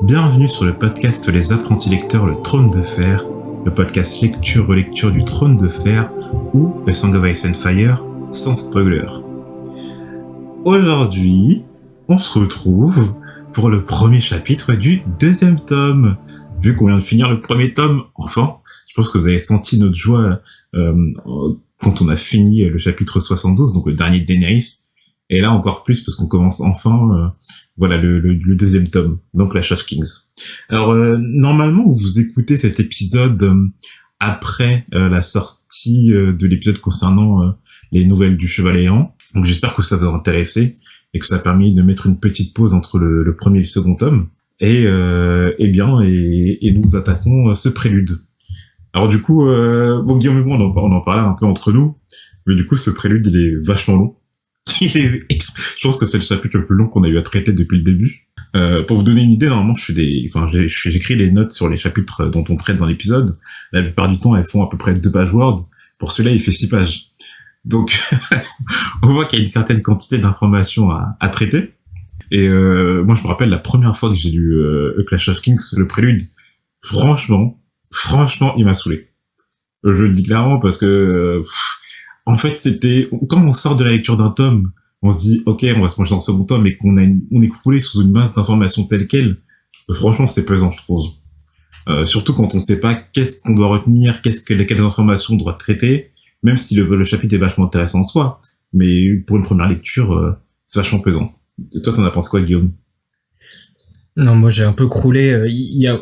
Bienvenue sur le podcast Les Apprentis Lecteurs, le Trône de Fer, le podcast lecture-relecture du Trône de Fer ou The Song of Ice and Fire, sans spoiler. Aujourd'hui, on se retrouve pour le premier chapitre du deuxième tome. Vu qu'on vient de finir le premier tome, enfin, je pense que vous avez senti notre joie quand on a fini le chapitre 72, donc le dernier de Daenerys. Et là encore plus parce qu'on commence enfin le deuxième tome, donc Clash of Kings. Alors normalement vous écoutez cet épisode après la sortie de l'épisode concernant les nouvelles du Cheval Errant. Donc j'espère que ça vous a intéressé et que ça a permis de mettre une petite pause entre le premier et le second tome. Et nous attaquons ce prélude. Alors du coup, Guillaume et moi on en parlait un peu entre nous, mais du coup ce prélude il est vachement long. Je pense que c'est le chapitre le plus long qu'on a eu à traiter depuis le début. Pour vous donner une idée, normalement, j'écris les notes sur les chapitres dont on traite dans l'épisode. La plupart du temps, elles font à peu près 2 pages Word. Pour celui-là, il fait 6 pages. Donc, on voit qu'il y a une certaine quantité d'informations à traiter. Et moi, je me rappelle la première fois que j'ai lu Clash of Kings, le prélude. Franchement, il m'a saoulé. Je le dis clairement parce que... en fait, c'était quand on sort de la lecture d'un tome, on se dit ok, on va se manger dans le second tome, et on est croulé sous une masse d'informations telle quelle. Franchement, c'est pesant, je trouve. Surtout quand on sait pas qu'est-ce qu'on doit retenir, quelles informations on doit traiter, même si le chapitre est vachement intéressant en soi. Mais pour une première lecture, c'est vachement pesant. Et toi, t'en as pensé quoi, Guillaume? Non, moi j'ai un peu croulé.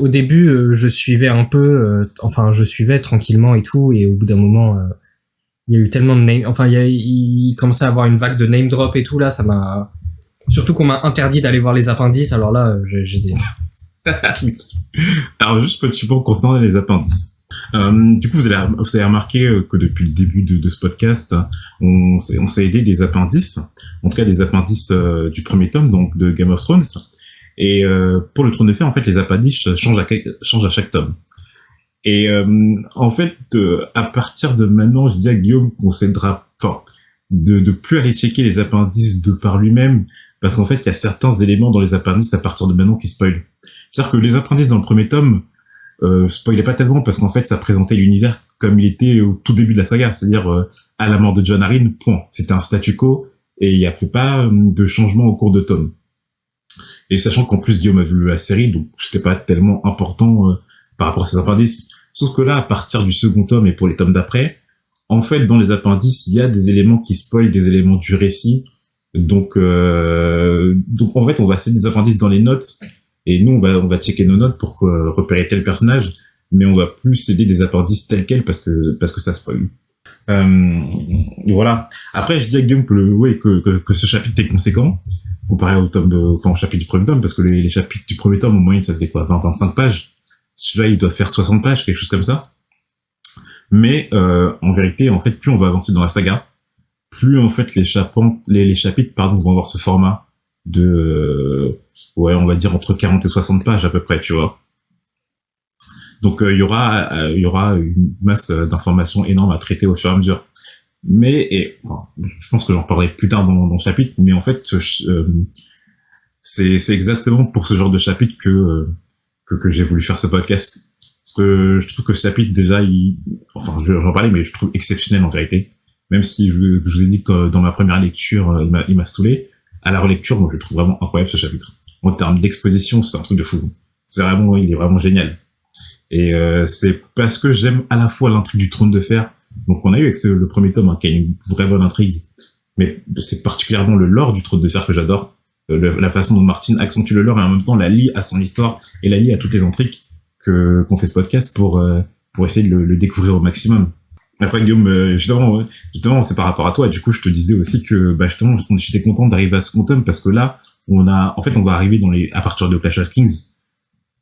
Au début, je suivais un peu, je suivais tranquillement et tout, et au bout d'un moment. Il y a eu tellement de name, il commençait à avoir une vague de name drop et tout, là, ça m'a, surtout qu'on m'a interdit d'aller voir les appendices, alors là, j'ai des... Alors, juste petit point concernant les appendices. Du coup, vous avez remarqué que depuis le début de ce podcast, on s'est aidé des appendices, en tout cas des appendices du premier tome, donc de Game of Thrones. Et pour le Trône de Fer, en fait, les appendices changent à chaque tome. Et en fait, à partir de maintenant, je dis à Guillaume qu'on s'aidera, de plus aller checker les appendices de par lui-même, parce qu'en fait, il y a certains éléments dans les appendices à partir de maintenant qui spoilent. C'est-à-dire que les appendices dans le premier tome spoilaient pas tellement, parce qu'en fait, ça présentait l'univers comme il était au tout début de la saga, c'est-à-dire à la mort de Jon Arryn, point. C'était un statu quo, et il n'y a pas de changement au cours de tome. Et sachant qu'en plus Guillaume a vu la série, donc c'était pas tellement important par rapport à ces appendices. Sauf que là, à partir du second tome et pour les tomes d'après, en fait, dans les appendices, il y a des éléments qui spoilent des éléments du récit. Donc en fait, on va céder des appendices dans les notes, et nous, on va checker nos notes pour repérer tel personnage, mais on va plus céder des appendices tels quels parce que ça spoil. Voilà. Après, je dis à Guillaume que ce chapitre est conséquent, comparé au chapitre du premier tome, parce que les chapitres du premier tome, en moyenne, ça faisait quoi, 20-25 pages. Celui-là, il doit faire 60 pages, quelque chose comme ça. Mais en vérité, en fait, plus on va avancer dans la saga, plus en fait les chapitres vont avoir ce format de on va dire entre 40 et 60 pages à peu près, tu vois. Donc il y aura une masse d'informations énormes à traiter au fur et à mesure. Mais je pense que j'en reparlerai plus tard dans le chapitre, mais en fait c'est exactement pour ce genre de chapitre que j'ai voulu faire ce podcast. Parce que je trouve que ce chapitre, déjà, j'en parlais, mais je trouve exceptionnel en vérité. Même si je vous ai dit que dans ma première lecture, il m'a saoulé. À la relecture, moi, je le trouve vraiment incroyable, ce chapitre. En termes d'exposition, c'est un truc de fou. Il est vraiment génial. Et c'est parce que j'aime à la fois l'intrigue du Trône de Fer. Donc on a eu avec le premier tome, qui a une vraie bonne intrigue. Mais c'est particulièrement le lore du Trône de Fer que j'adore. La façon dont Martin accentue le lore et en même temps la lie à son histoire et la lie à toutes les intrigues qu'on fait ce podcast pour essayer de le découvrir au maximum. Après Guillaume, justement c'est par rapport à toi, du coup je te disais aussi que justement j'étais content d'arriver à ce second tome parce que là on va arriver à partir de Clash of Kings,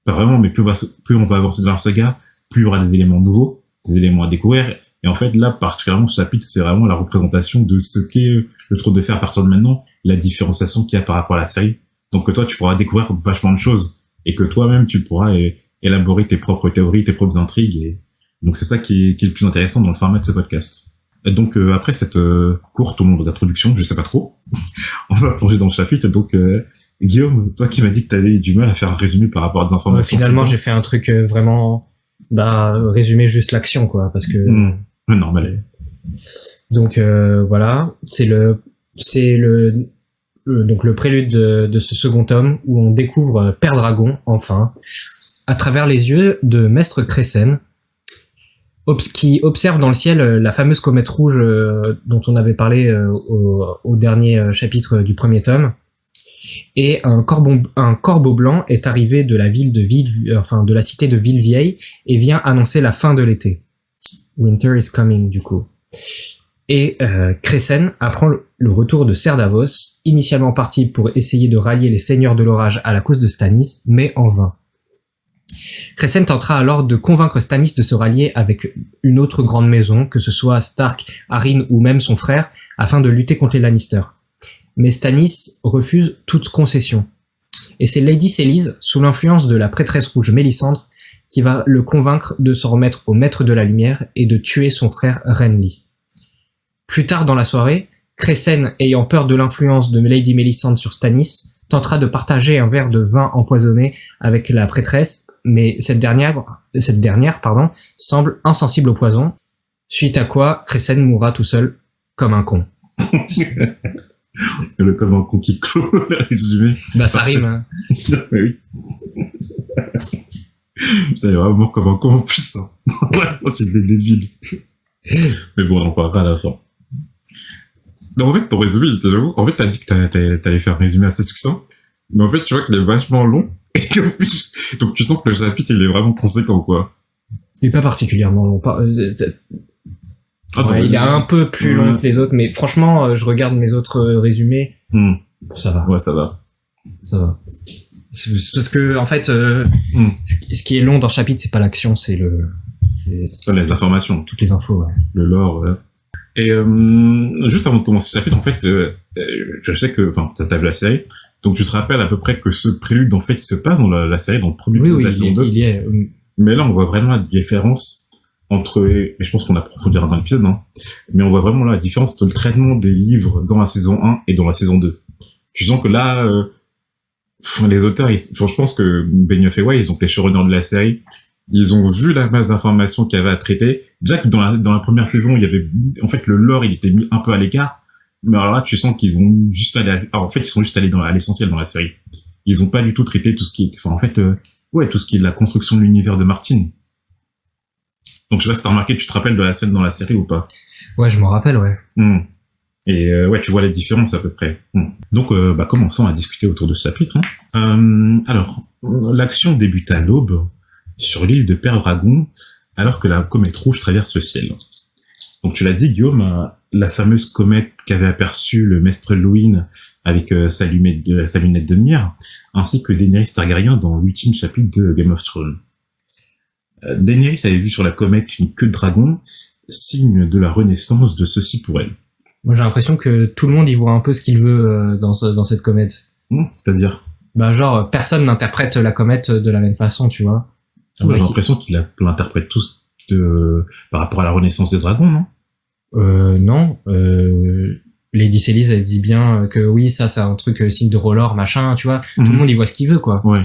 pas vraiment, mais plus on va avancer dans la saga, plus il y aura des éléments nouveaux, des éléments à découvrir. Et en fait, là, particulièrement, ce chapitre, c'est vraiment la représentation de ce qu'est le Trône de Fer à partir de maintenant, la différenciation qu'il y a par rapport à la série. Donc que toi, tu pourras découvrir vachement de choses, et que toi-même, tu pourras élaborer tes propres théories, tes propres intrigues. Et donc c'est ça qui est le plus intéressant dans le format de ce podcast. Et donc après cette courte ou longue d'introduction, je sais pas trop, on va plonger dans le chapitre. Donc Guillaume, toi qui m'as dit que t'avais du mal à faire un résumé par rapport à des informations. Finalement, j'ai fait un truc vraiment, résumer juste l'action, quoi, parce que. Normal. Donc voilà, donc le prélude de ce second tome où on découvre Père Dragon, enfin, à travers les yeux de Maître Cressen, qui observe dans le ciel la fameuse comète rouge dont on avait parlé au dernier chapitre du premier tome. Et un corbeau blanc est arrivé de la de la cité de Villevieille et vient annoncer la fin de l'été. Winter is coming, du coup. Et Cressen apprend le retour de Ser Davos, initialement parti pour essayer de rallier les seigneurs de l'orage à la cause de Stannis, mais en vain. Cressen tentera alors de convaincre Stannis de se rallier avec une autre grande maison, que ce soit Stark, Arryn ou même son frère, afin de lutter contre les Lannister. Mais Stannis refuse toute concession. Et c'est Lady Sélise, sous l'influence de la prêtresse rouge Mélisandre, qui va le convaincre de s'en remettre au maître de la lumière et de tuer son frère Renly. Plus tard dans la soirée, Cressen, ayant peur de l'influence de Lady Mélisandre sur Stannis, tentera de partager un verre de vin empoisonné avec la prêtresse, mais cette dernière, semble insensible au poison, suite à quoi Cressen mourra tout seul, comme un con. Le comme un con qui clôt, le résumé. Ça rime, hein. Oui. Putain, il est vraiment comme un con en plus, hein. Ouais, c'est des débiles. Mais bon, on en parlera à la fin. Donc, en fait, ton résumé, j'avoue, en fait, t'as dit que t'allais faire un résumé assez succinct. Mais en fait, tu vois qu'il est vachement long. Et qu'en plus, donc tu sens que le chapitre, il est vraiment conséquent, quoi. Il est pas particulièrement long. Il est un peu plus long que les autres, mais franchement, je regarde mes autres résumés. Ça va. Ouais, ça va. Ça va. C'est parce que, en fait, ce qui est long dans le chapitre, c'est pas l'action, c'est les informations. Toutes les infos, ouais. Le lore, ouais. Et juste avant de commencer ce chapitre, en fait, je sais que, enfin, t'as vu la série, donc tu te rappelles à peu près que ce prélude, en fait, il se passe dans la série, dans le premier épisode de la saison 2. Mais là, on voit vraiment la différence entre, et je pense qu'on approfondira dans l'épisode, hein, mais on voit vraiment la différence entre le traitement des livres dans la saison 1 et dans la saison 2. Tu sens que là, les auteurs, je pense que Benioff et Weiss, donc les showrunners de la série, ils ont vu la masse d'informations qu'il y avait à traiter. Déjà que dans la première saison, il y avait, en fait, le lore, il était mis un peu à l'écart. Mais alors là, tu sens qu'ils ont juste ils sont juste allés à l'essentiel dans la série. Ils ont pas du tout traité tout ce qui est, tout ce qui est de la construction de l'univers de Martin. Donc, je sais pas si t'as remarqué, tu te rappelles de la scène dans la série ou pas? Ouais, je m'en rappelle, ouais. Et tu vois les différences à peu près. Donc, commençons à discuter autour de ce chapitre. Alors, l'action débute à l'aube sur l'île de Père Dragon, alors que la comète rouge traverse le ciel. Donc, tu l'as dit, Guillaume, la fameuse comète qu'avait aperçue le maître Luwin avec sa lunette de mire, ainsi que Daenerys Targaryen dans l'ultime chapitre de Game of Thrones. Daenerys avait vu sur la comète une queue de dragon, signe de la renaissance de ceci pour elle. Moi, j'ai l'impression que tout le monde y voit un peu ce qu'il veut dans cette comète. C'est-à-dire personne n'interprète la comète de la même façon, tu vois. J'ai l'impression qu'ils l'interprètent tous par rapport à la renaissance des dragons, non? Non. Lady Sélise, elle dit bien que oui, ça, c'est un truc signe de R'hllor, machin, tu vois. Tout le monde y voit ce qu'il veut, quoi. Ouais.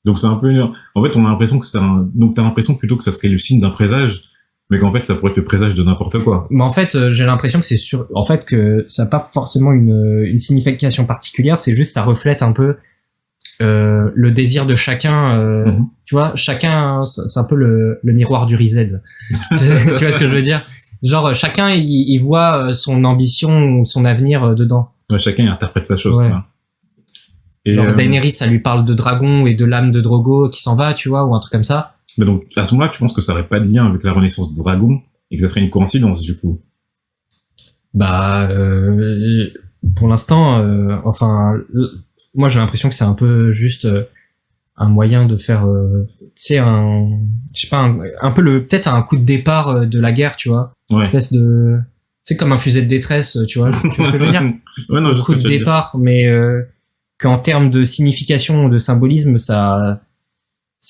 Donc c'est un peu... En fait, on a l'impression que donc t'as l'impression plutôt que ça serait le signe d'un présage, mais qu'en fait, ça pourrait être le présage de n'importe quoi. Mais en fait, j'ai l'impression que que ça n'a pas forcément une signification particulière, c'est juste, ça reflète un peu le désir de chacun, tu vois, chacun, c'est un peu le miroir du Reset. Tu vois ce que je veux dire? Genre, chacun, il voit son ambition ou son avenir dedans. Ouais, chacun interprète sa chose. Ouais. Là. Et genre, Daenerys, ça lui parle de dragon et de l'âme de Drogo qui s'en va, tu vois, ou un truc comme ça. Mais donc, à ce moment-là, tu penses que ça aurait pas de lien avec la renaissance des dragons et que ça serait une coïncidence, du coup? Pour l'instant, moi, j'ai l'impression que c'est un peu juste un moyen de faire, un peu peut-être un coup de départ de la guerre, tu vois. Ouais. Une espèce de, c'est comme un fusil de détresse, tu vois. Tu vois ce que je veux dire? Ouais, non, un coup de départ, mais qu'en termes de signification, de symbolisme, ça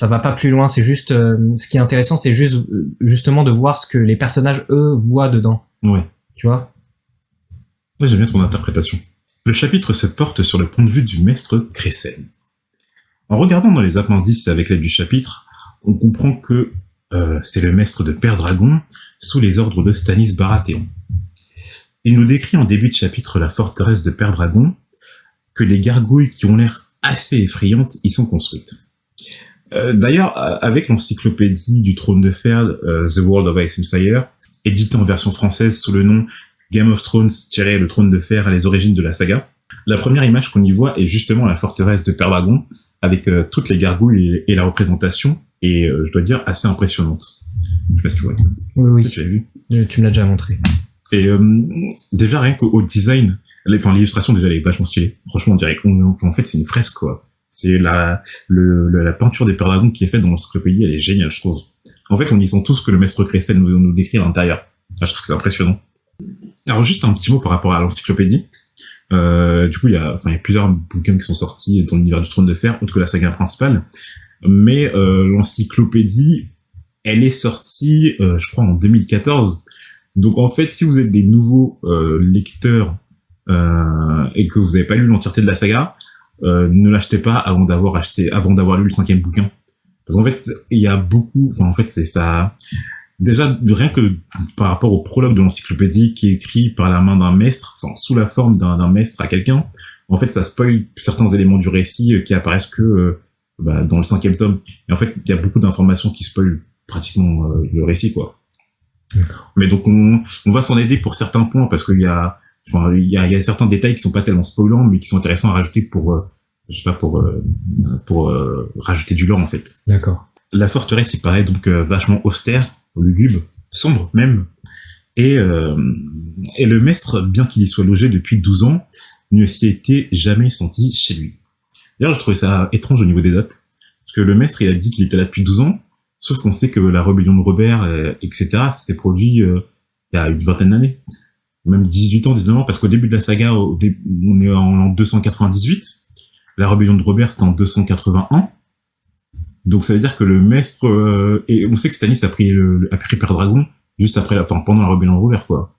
va pas plus loin. C'est juste, ce qui est intéressant, c'est justement de voir ce que les personnages eux voient dedans. Ouais. Tu vois? Ouais, j'aime bien ton interprétation. Le chapitre se porte sur le point de vue du maître Crécène. En regardant dans les appendices avec l'aide du chapitre, on comprend que c'est le maître de Père Dragon sous les ordres de Stannis Baratheon. Il nous décrit en début de chapitre la forteresse de Père Dragon, que des gargouilles qui ont l'air assez effrayantes y sont construites. D'ailleurs, avec l'encyclopédie du Trône de Fer, The World of Ice and Fire, éditée en version française sous le nom Game of Thrones, le Trône de Fer, les origines de la saga, la première image qu'on y voit est justement la forteresse de Père Dragon, avec toutes les gargouilles et la représentation, et je dois dire assez impressionnante. Je sais pas si tu vois. Oui. Tu l'as vu. Tu me l'as déjà montré. Et déjà rien qu'au design, l'illustration déjà elle est vachement stylée. Franchement on dirait en fait c'est une fresque quoi. C'est la peinture des Pères Dragons qui est faite dans l'encyclopédie, elle est géniale je trouve. En fait on y sent tout ce que le maître Crécène nous décrit à l'intérieur. Je trouve que c'est impressionnant. Alors juste un petit mot par rapport à l'encyclopédie. Du coup il y a plusieurs bouquins qui sont sortis dans l'univers du Trône de Fer, autre que la saga principale. Mais l'encyclopédie, elle est sortie, je crois en 2014. Donc en fait, si vous êtes des nouveaux lecteurs et que vous n'avez pas lu l'entièreté de la saga, ne l'achetez pas avant d'avoir lu le 5e bouquin. Parce qu'en fait, il y a beaucoup, c'est ça. Déjà, rien que par rapport au prologue de l'encyclopédie qui est écrit par la main d'un maître, sous la forme d'un maître à quelqu'un, en fait, ça spoil certains éléments du récit qui apparaissent que dans le 5e tome. Et en fait, il y a beaucoup d'informations qui spoilent pratiquement le récit, quoi. D'accord. Mais donc on va s'en aider pour certains points parce qu'il y a certains détails qui sont pas tellement spoilants mais qui sont intéressants à rajouter pour rajouter du lore en fait. D'accord. La forteresse il paraît donc vachement austère, lugubre, sombre même et le maître bien qu'il y soit logé depuis 12 ans ne s'y était jamais senti chez lui. D'ailleurs je trouvais ça étrange au niveau des dates parce que le maître il a dit qu'il était là depuis 12 ans. Sauf qu'on sait que la rébellion de Robert, etc., ça s'est produit il y a une vingtaine d'années. Même 18 ans, 19 ans, parce qu'au début de la saga, on est en 298. La rébellion de Robert, c'était en 281. Donc ça veut dire que le maître... et on sait que Stannis a pris Père Dragon juste après, pendant la rébellion de Robert, quoi.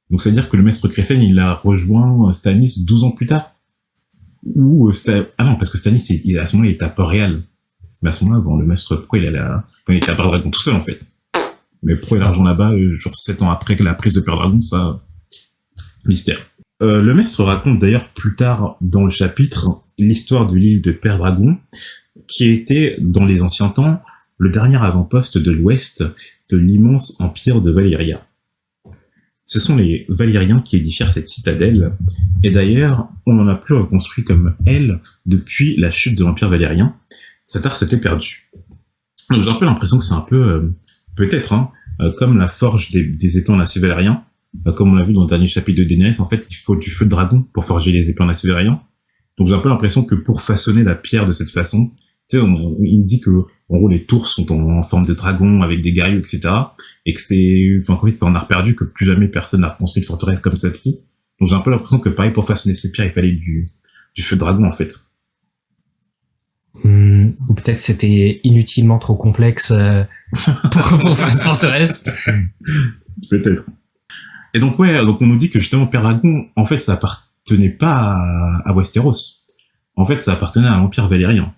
Donc ça veut dire que le maître Crécène, il a rejoint Stannis 12 ans plus tard. Ah non, parce que Stannis, à ce moment-là, il est à Port-Réal. Mais à ce moment-là, le maître, pourquoi il était à Père Dragon tout seul, en fait. Mais pourquoi il a l'argent là-bas, genre 7 ans après la prise de Père Dragon, ça, mystère. Le maître raconte d'ailleurs plus tard dans le chapitre l'histoire de l'île de Père Dragon, qui était, dans les anciens temps, le dernier avant-poste de l'ouest de l'immense empire de Valyria. Ce sont les Valyriens qui édifièrent cette citadelle, et d'ailleurs, on n'en a plus reconstruit comme elle depuis la chute de l'empire valyrien. Cet art s'était perdu. Donc j'ai un peu l'impression que c'est un peu, peut-être, comme la forge des épées en acier valérien, comme on l'a vu dans le dernier chapitre de Daenerys, en fait, il faut du feu de dragon pour forger les épées en acier valérien. Donc j'ai un peu l'impression que pour façonner la pierre de cette façon, tu sais, il dit que, en gros, les tours sont en forme de dragon, avec des guerriers, etc., et que c'est un art perdu, que plus jamais personne n'a construit de forteresse comme celle-ci. Donc j'ai un peu l'impression que parein, pour façonner ces pierres, il fallait du feu de dragon, en fait. Ou peut-être c'était inutilement trop complexe pour faire une forteresse. Peut-être. Et donc donc on nous dit que justement Père Dragon, en fait, ça appartenait pas à Westeros. En fait, ça appartenait à l'Empire valérien.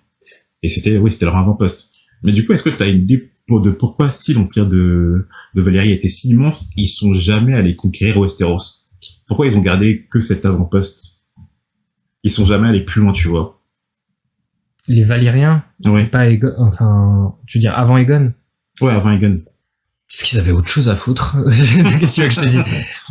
Et c'était leur avant-poste. Mais du coup, est-ce que tu as une idée de pourquoi, si l'Empire de Valyrie était si immense, ils sont jamais allés conquérir Westeros? Pourquoi ils ont gardé que cet avant-poste? Ils sont jamais allés plus loin, tu vois. Les Valyriens? Ouais. Pas Aegon, tu veux dire avant Aegon? Ouais, avant Aegon. Est-ce qu'ils avaient autre chose à foutre? Qu'est-ce que tu veux que je te dise?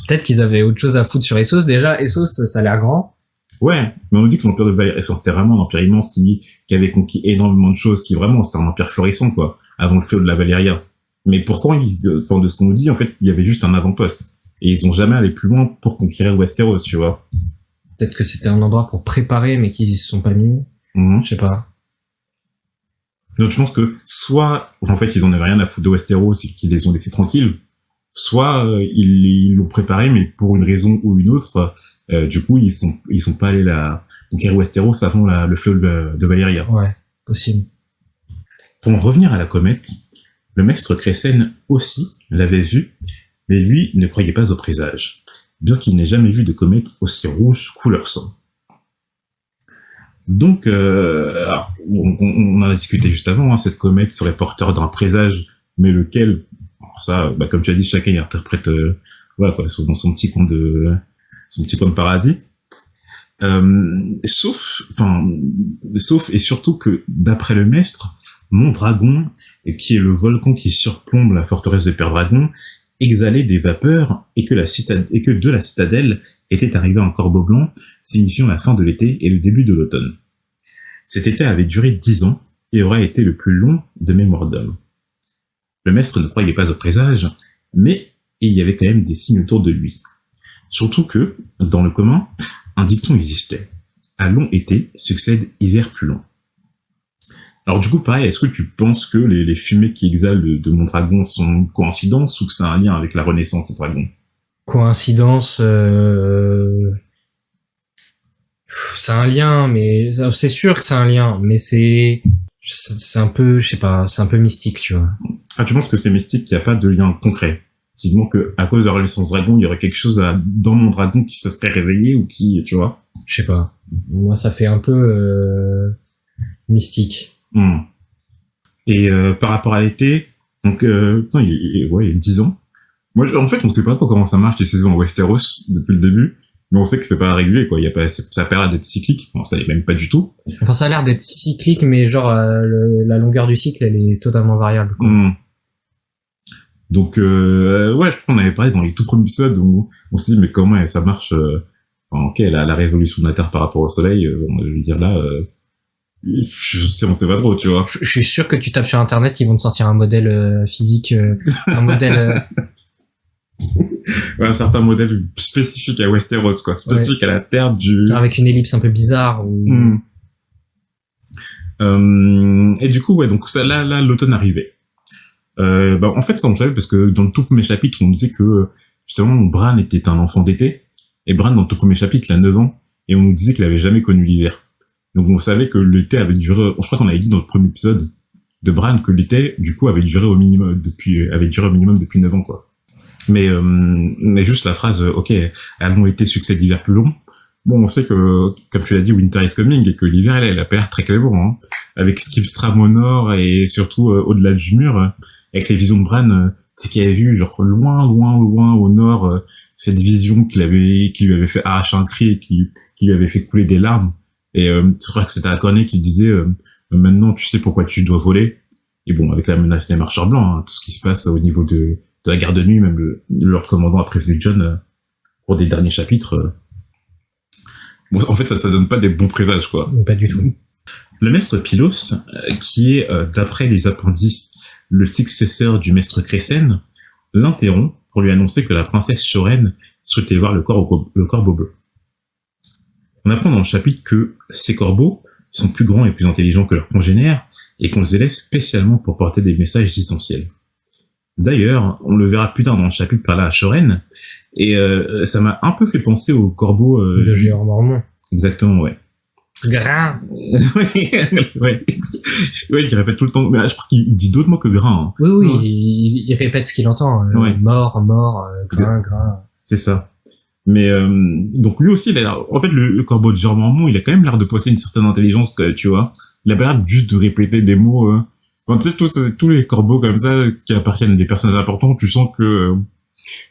Peut-être qu'ils avaient autre chose à foutre sur Essos. Déjà, Essos, ça a l'air grand. Ouais, mais on nous dit que l'Empire de Valyrie, c'était vraiment un empire immense qui avait conquis énormément de choses, qui vraiment, c'était un empire florissant, quoi, avant le fléau de la Valyria. Mais pourtant, de ce qu'on nous dit, en fait, il y avait juste un avant-poste. Et ils ont jamais allé plus loin pour conquérir Westeros, tu vois. Peut-être que c'était un endroit pour préparer, mais qu'ils se sont pas mis. Je sais pas. Donc je pense que soit en fait ils en avaient rien à foutre de Westeros et qu'ils les ont laissés tranquilles, soit ils l'ont préparé mais pour une raison ou une autre, du coup ils sont pas allés conquérir Westeros avant le fleuve de Valyria. Ouais, possible. Pour en revenir à la comète, le maître Crécène aussi l'avait vue, mais lui ne croyait pas au présage. bien qu'il n'ait jamais vu de comète aussi rouge couleur sang. Donc, alors, on en a discuté juste avant, hein, cette comète serait porteur d'un présage, mais lequel, alors ça, comme tu as dit, chacun y interprète, voilà quoi, dans son petit coin de paradis. Sauf et surtout que, d'après le maître, Mondragon, qui est le volcan qui surplombe la forteresse de Père-Dragon, exhalait des vapeurs et que de la citadelle était arrivé un corbeau blanc, signifiant la fin de l'été et le début de l'automne. Cet été avait duré 10 ans et aurait été le plus long de mémoire d'homme. Le maître ne croyait pas au présage, mais il y avait quand même des signes autour de lui. Surtout que, dans le commun, un dicton existait. À long été succède hiver plus long. Alors du coup, pareil, est-ce que tu penses que les fumées qui exhalent de Mondragon sont une coïncidence ou que ça a un lien avec la renaissance des dragons? Coïncidence, c'est un lien, mais c'est sûr que c'est un lien, mais c'est un peu, je sais pas, c'est un peu mystique, tu vois. Ah, tu penses que c'est mystique, qu'il n'y a pas de lien concret? Sinon que à cause de la renaissance dragon, il y aurait quelque chose dans Mondragon qui se serait réveillé ou qui, tu vois? Je sais pas. Moi, ça fait un peu mystique. Et par rapport à l'été, donc il y a 10 ans. Moi, en fait, on sait pas trop comment ça marche les saisons à Westeros depuis le début, mais on sait que c'est pas régulier, quoi. Il y a pas, ça a l'air d'être cyclique. Bon, ça l'est même pas du tout. Enfin, ça a l'air d'être cyclique, mais genre la longueur du cycle, elle est totalement variable, quoi. Donc, ouais, je crois qu'on avait parlé dans les tout premiers épisodes où on s'est dit, mais comment ça marche, ok, la révolution de la Terre par rapport au Soleil, je veux dire là, on sait pas trop, tu vois. Je suis sûr que tu tapes sur Internet, ils vont te sortir un modèle physique, un modèle... Ouais, un certain modèle spécifique à Westeros, quoi, spécifique à la Terre du... Avec une ellipse un peu bizarre. Ou... Et du coup, ouais, donc ça, là, l'automne arrivait. En fait, ça on savait parce que dans le tout premier chapitre, on disait que justement Bran était un enfant d'été, et Bran dans le tout premier chapitre, il a 9 ans, et on nous disait qu'il avait jamais connu l'hiver. Donc on savait que l'été avait duré, je crois qu'on avait dit dans le premier épisode de Bran que l'été, du coup, avait duré au minimum depuis 9 ans, quoi. Mais juste la phrase, ok, a long été succès d'hiver plus long. Bon, on sait que, comme tu l'as dit, winter is coming, et que l'hiver, elle a pas l'air très clément, hein. Avec Skipstram au nord, et surtout, au-delà du mur, avec les visions de Bran, c'est qu'il avait vu, genre, loin au nord, cette vision qui lui avait fait arracher un cri et qui lui avait fait couler des larmes. Et, c'est vrai que c'était Akonai qui disait, maintenant, tu sais pourquoi tu dois voler. Et bon, avec la menace des marcheurs blancs, hein, tout ce qui se passe au niveau de la garde de nuit, même leur commandant a prévenu Jon, pour des derniers chapitres, bon, en fait, ça donne pas des bons présages, quoi. Pas du tout. Le maître Pylos, qui est, d'après les appendices, le successeur du maître Crécène, l'interrompt pour lui annoncer que la princesse Shoren souhaitait voir le corbeau bleu. On apprend dans le chapitre que ces corbeaux sont plus grands et plus intelligents que leurs congénères et qu'on les élève spécialement pour porter des messages essentiels. D'ailleurs, on le verra plus tard dans le chapitre par là à Shoren, et ça m'a un peu fait penser au corbeau... de Géant Mormon. Exactement, ouais. Grain. ouais, il répète tout le temps. Mais je crois qu'il dit d'autres mots que grain. Hein. Oui, il répète ce qu'il entend. Ouais. Mort, grain. C'est ça. Mais donc lui aussi, en fait, le corbeau de Géant Mormon, il a quand même l'air de posséder une certaine intelligence, tu vois. Il a pas l'air juste de répéter des mots. Quand tu sais, tous les corbeaux comme ça qui appartiennent à des personnages importants, tu sens que...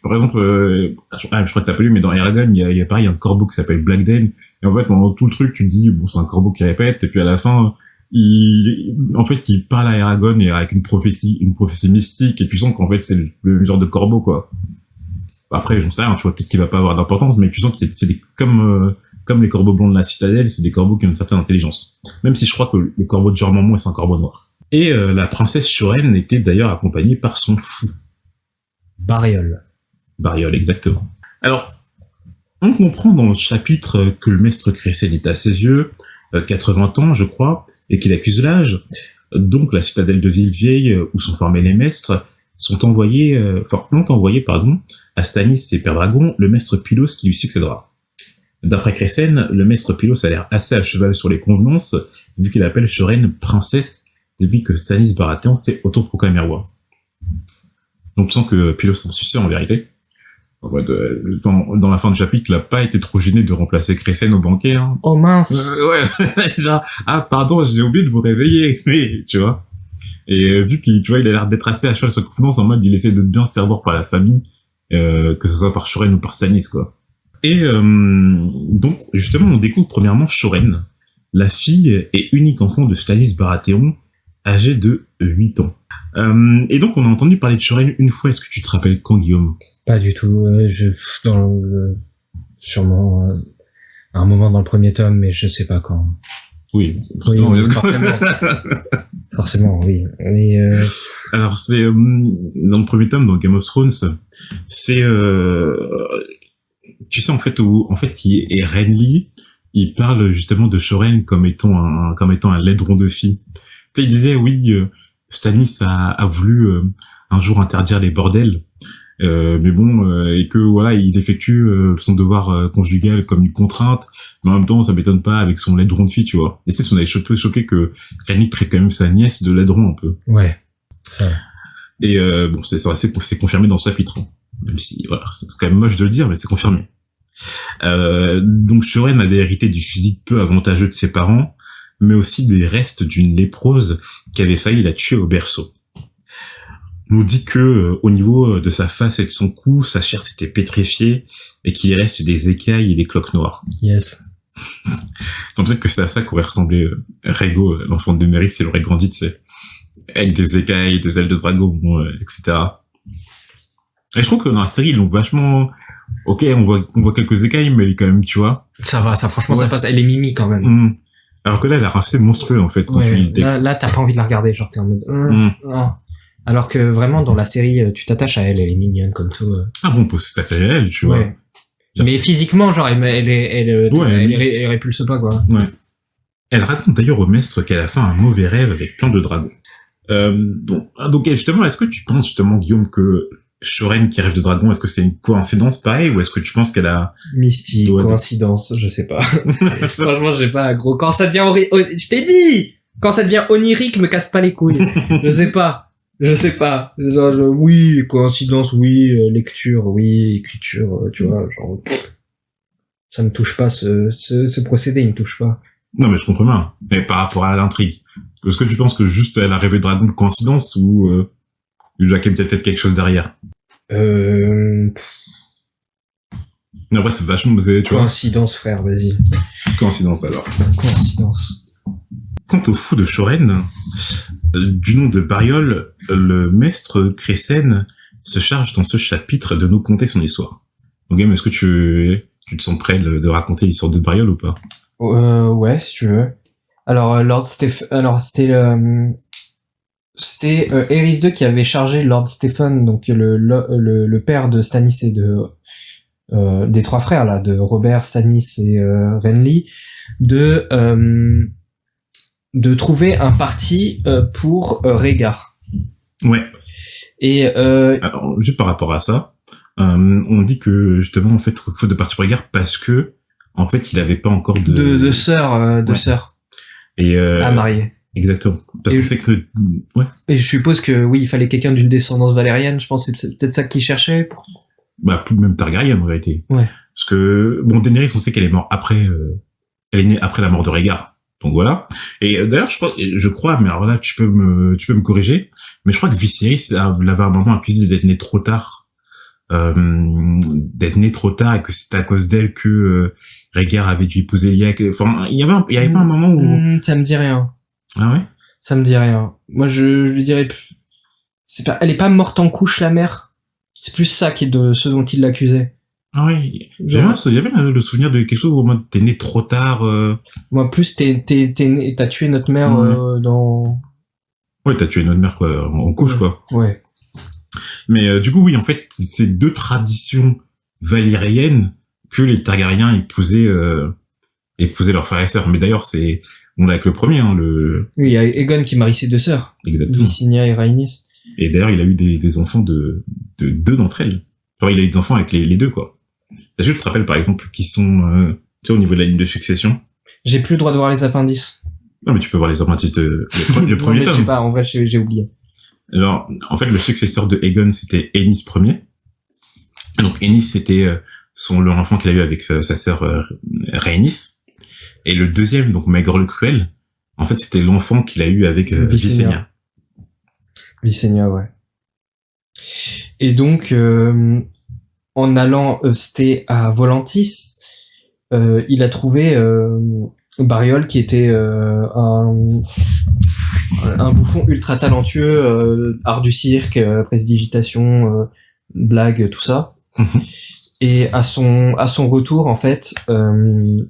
par exemple, je crois que t'as pas lu, mais dans Eragon, il y a pareil un corbeau qui s'appelle Blackden, et en fait, pendant tout le truc, tu te dis, bon, c'est un corbeau qui répète, et puis à la fin, il parle à Eragon et avec une prophétie mystique, et tu sens qu'en fait, c'est le genre de corbeau, quoi. Après, j'en sais rien, tu vois, peut-être qu'il va pas avoir d'importance, mais tu sens que c'est comme les corbeaux blonds de la citadelle, c'est des corbeaux qui ont une certaine intelligence. Même si je crois que le corbeau de Jorah Mormont, c'est un corbeau noir. Et la princesse Shoren était d'ailleurs accompagnée par son fou. Bariol, exactement. Alors, on comprend dans le chapitre que le maître Crécène est à ses yeux, 80 ans, je crois, et qu'il accuse l'âge. Donc, la citadelle de Villevieille, où sont formés les maîtres, ont envoyé à Stannis et Père-Dragon le maître Pylos qui lui succédera. D'après Crécène, le maître Pylos a l'air assez à cheval sur les convenances, vu qu'il appelle Shoren princesse depuis que Stannis Baratheon s'est autoproclamé roi. Donc tu sens que Pylos est un succès en vérité. En mode, dans la fin du chapitre, il a pas été trop gêné de remplacer Crescent au banquet, hein. Oh mince. Ouais, genre, ah, pardon, j'ai oublié de vous réveiller, mais, tu vois. Et vu qu'il, tu vois, il a l'air d'être assez à cheval sur la confiance, en mode, il essaie de bien se faire voir par la famille, que ce soit par Shoren ou par Stannis, quoi. Et donc, justement, on découvre premièrement Shoren, la fille et unique enfant de Stannis Baratheon, âgée de 8 ans. Et donc, on a entendu parler de Shoren une fois. Est-ce que tu te rappelles quand, Guillaume? Pas du tout. Sûrement à un moment dans le premier tome, mais je sais pas quand. Oui, forcément. Oui, forcément, oui. Mais alors, c'est dans le premier tome, dans Game of Thrones, c'est tu sais, en fait, et Renly, il parle justement de Shoren comme étant un laideron de fille. Tu sais, il disait, oui, Stannis a voulu un jour interdire les bordels, mais bon, et que voilà, il effectue son devoir conjugal comme une contrainte, mais en même temps, ça m'étonne pas avec son laideron de fille, tu vois. Et c'est on avait choqué que Renly traite quand même sa nièce de laideron un peu. ouais, ça. Et bon, c'est confirmé dans ce chapitre, hein. Même si voilà, c'est quand même moche de le dire, mais c'est confirmé. Donc Shoren avait hérité du physique peu avantageux de ses parents, mais aussi des restes d'une léprose qui avait failli la tuer au berceau. On nous dit que au niveau de sa face et de son cou, sa chair s'était pétrifiée et qu'il reste des écailles et des cloques noires. Yes. Donc peut-être que c'est à ça qu'aurait ressemblé Rhaego, l'enfant de Daenerys, s'il aurait grandi, tu sais, avec des écailles, des ailes de dragon, etc. Et je trouve que dans la série, ils l'ont vachement... Ok, on voit quelques écailles, mais elle est quand même, tu vois. Ça va, ça franchement, ouais. Ça passe. Elle est mimi quand même. Alors que là, elle a assez monstrueux, en fait, quand tu lis le texte. Là, t'as pas envie de la regarder, genre t'es en mode... Oh. Alors que vraiment, dans la série, tu t'attaches à elle, elle est mignonne comme tout. Ah bon, c'est t'attacher à elle, tu vois. Ouais. Mais physiquement, genre, elle répulse pas, quoi. Ouais. Elle raconte d'ailleurs au maître qu'elle a fait un mauvais rêve avec plein de dragons. Donc justement, est-ce que tu penses justement, Guillaume, que Shoren qui rêve de dragon, est-ce que c'est une coïncidence pareille, ou est-ce que tu penses qu'elle a... Mystique, coïncidence, je sais pas. Franchement, j'ai pas, gros. Quand ça devient je t'ai dit! Quand ça devient onirique, me casse pas les couilles. Je sais pas. Oui, coïncidence, oui, lecture, oui, écriture, tu vois, genre, ça me touche pas, ce procédé, il me touche pas. Non, mais je comprends bien. Mais par rapport à l'intrigue. Est-ce que tu penses que juste elle a rêvé de dragon de coïncidence, ou il y a peut-être quelque chose derrière? Mais après, c'est vachement, tu vois. Coïncidence, frère, vas-y. Coïncidence, alors. Coïncidence. Quant au fou de Shoren, du nom de Bariol, le maître Crescent se charge dans ce chapitre de nous conter son histoire. Donc, Game, est-ce que tu te sens prêt de raconter l'histoire de Bariol ou pas? Ouais, si tu veux. Alors, c'était Aerys II qui avait chargé Lord Stephen, donc le père de Stannis et des trois frères là, de Robert, Stannis et Renly, de trouver un parti pour Rhaegar. Ouais. Et alors, juste par rapport à ça, on dit que justement en fait faut de partir pour Rhaegar parce que en fait il avait pas encore de sœur et à marier. Exactement. Parce que c'est que ouais. Et je suppose que oui, il fallait quelqu'un d'une descendance valérienne. Je pense que c'est peut-être ça qu'il cherchait. Bah même Targaryen en réalité. Ouais. Parce que bon, Daenerys, on sait qu'elle est morte après. Elle est née après la mort de Rhaegar. Donc voilà. Et d'ailleurs, je crois, mais alors là, tu peux me corriger. Mais je crois que Viserys avait un moment accusé d'être né trop tard. Et que c'était à cause d'elle que Rhaegar avait dû épouser Elia. Enfin, il y avait pas un moment où... Ça me dit rien. Ah ouais? Ça me dit rien. Moi, je lui dirais... elle est pas morte en couche, la mère. C'est plus ça qui est de ce dont il l'accusait. Ah oui. Il y avait le souvenir de quelque chose où t'es né trop tard. Moi, plus t'as tué notre mère dans... Ouais, t'as tué notre mère, quoi, en couche, quoi. Ouais. Mais du coup, oui, en fait, c'est deux traditions valériennes que les Targaryens épousaient leurs frères et sœurs. Mais d'ailleurs, on l'a avec le premier, hein, Oui, il y a Aegon qui marie ses deux sœurs. Exactement. Visenya et Rhaenys. Et d'ailleurs, il a eu des enfants de deux d'entre elles. Genre, il a eu des enfants avec les deux, quoi. Est-ce que tu te rappelles, par exemple, qui sont, tu sais, au niveau de la ligne de succession? J'ai plus le droit de voir les appendices. Non, mais tu peux voir les appendices le premier non, tome. Je sais pas, en vrai, j'ai oublié. Alors, en fait, le successeur de Aegon, c'était Aenys Ier. Donc Ennis, c'était leur enfant qu'il a eu avec sa sœur Rhaenys. Et le deuxième, donc Maegor le Cruel, en fait, c'était l'enfant qu'il a eu avec Visenya. Visenya, ouais. Et donc, en allant c'était à Volantis, il a trouvé Bariol, qui était un bouffon ultra talentueux, art du cirque, prestidigitation, blague, tout ça. Et à son retour, en fait, le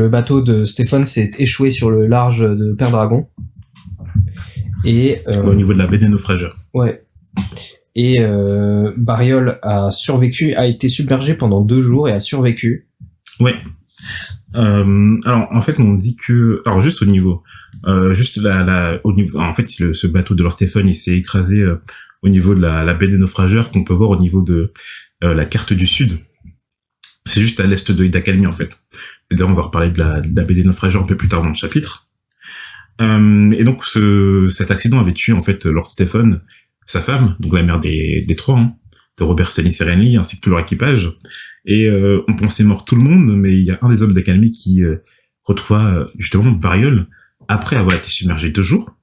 bateau de Stéphane s'est échoué sur le large de Père Dragon. Et au niveau de la baie des naufrageurs. Ouais. Et Bariol a survécu, a été submergé pendant 2 jours et a survécu. Ouais. Alors en fait on dit que, alors juste au niveau, au niveau, en fait ce bateau de Lord Stephen il s'est écrasé au niveau de la baie des naufrageurs qu'on peut voir au niveau de la carte du sud. C'est juste à l'est d'Acalmie en fait. Et d'ailleurs on va reparler de la baie des naufrageurs un peu plus tard dans le chapitre. Et donc cet accident avait tué en fait Lord Stephen, sa femme, donc la mère des trois, de Robert, Stannis et Renly, ainsi que tout leur équipage. Et on pensait mort tout le monde, mais il y a un des hommes d'Acalmie qui retrouva justement Bariol après avoir été submergé 2 jours.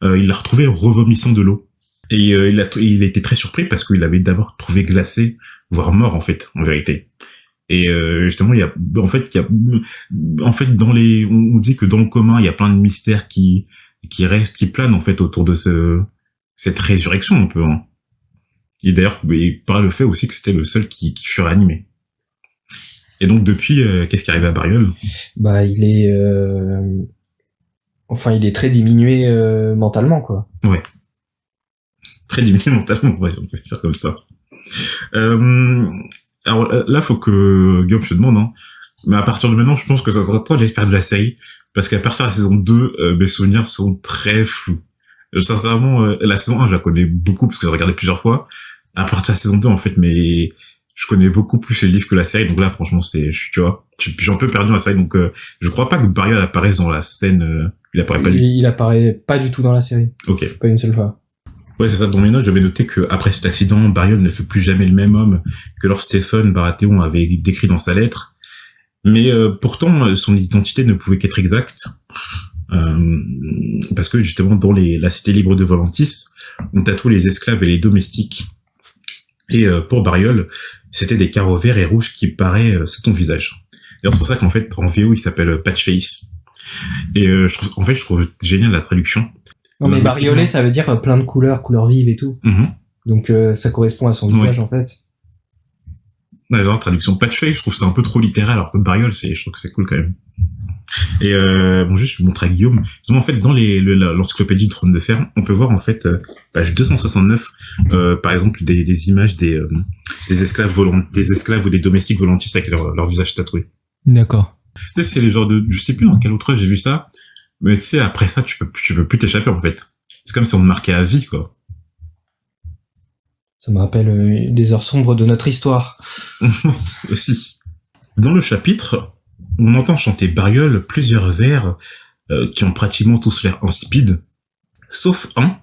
Il l'a retrouvé revomissant de l'eau. Et il a été très surpris parce qu'il l'avait d'abord trouvé glacé, voire mort en fait, en vérité. Et justement, on dit que dans le commun, il y a plein de mystères qui planent en fait autour de cette résurrection un peu. Et d'ailleurs, par le fait aussi que c'était le seul qui fut réanimé. Et donc depuis, qu'est-ce qui arrive à Bariol ? Bah, il est très diminué mentalement, quoi. Ouais. Très diminué mentalement, ouais, on peut dire comme ça. Alors là, faut que Guillaume se demande, mais à partir de maintenant, je pense que ça sera toi j'espère de la série, parce qu'à partir de la saison 2, mes souvenirs sont très flous. Sincèrement, la saison 1, je la connais beaucoup parce que j'ai regardé plusieurs fois. À partir de la saison 2, en fait, mais je connais beaucoup plus les livres que la série, donc là, franchement, je suis un peu perdu dans la série, donc je crois pas que Bariol apparaisse dans la scène. Il apparaît pas. Il apparaît pas du tout dans la série. Ok. Pas une seule fois. Ouais, c'est ça. Dans mes notes, j'avais noté que après cet accident, Bariol ne fut plus jamais le même homme que Lord Stephen Baratheon avait décrit dans sa lettre. Mais pourtant, son identité ne pouvait qu'être exacte, parce que justement, dans la cité libre de Volantis, on tatoue les esclaves et les domestiques. Et pour Bariol, c'était des carreaux verts et rouges qui paraient sous ton visage. D'ailleurs, c'est pour ça qu'en fait, en VO, il s'appelle Patchface. Et je trouve génial la traduction. Non, mais bariolé, ça veut dire plein de couleurs vives et tout. Mm-hmm. Donc ça correspond à son visage, en fait. Ouais, genre, traduction Patchface, je trouve ça un peu trop littéral, alors que Bariol, je trouve que c'est cool quand même. Et juste, je vous montre à Guillaume. En fait, dans l'encyclopédie du Trône de Fer, on peut voir en fait page 269, par exemple, des images des esclaves ou des domestiques Volantis avec leur visage tatoué. D'accord. Tu sais, c'est les genres de, je sais plus dans quel autre j'ai vu ça, mais tu sais, après ça, tu peux plus t'échapper en fait. C'est comme si on te marquait à vie, quoi. Ça me rappelle des heures sombres de notre histoire. Aussi. Dans le chapitre, on entend chanter Bariol plusieurs vers qui ont pratiquement tous l'air insipides, sauf un.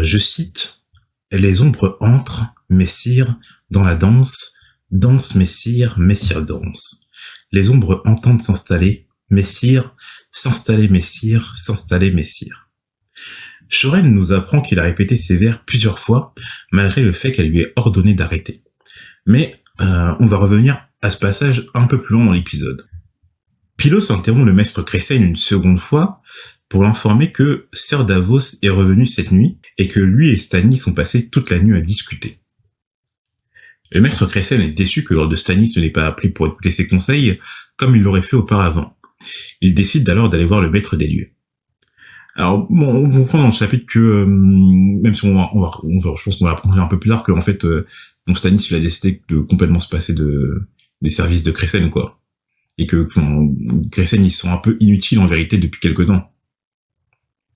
Je cite: les ombres entrent, messire, dans la danse, danse messire, messire danse. Les ombres entendent s'installer, messire, s'installer messire, s'installer messire. Shoren nous apprend qu'il a répété ces vers plusieurs fois, malgré le fait qu'elle lui ait ordonné d'arrêter. Mais on va revenir à ce passage un peu plus loin dans l'épisode. Pylos interrompt le maître Cressaigne une seconde fois pour l'informer que Ser Davos est revenu cette nuit et que lui et Stannis sont passés toute la nuit à discuter. Le maître Cressaigne est déçu que Lord Stannis ne l'ait pas appelé pour écouter ses conseils, comme il l'aurait fait auparavant. Il décide alors d'aller voir le maître des lieux. Alors, bon, on comprend dans le chapitre que, même si je pense qu'on va apprendre un peu plus tard que, en fait, donc Stannis, il a décidé de complètement se passer des services de Cressaigne, quoi. Et que, Cressaigne, ils sont un peu inutiles, en vérité, depuis quelque temps.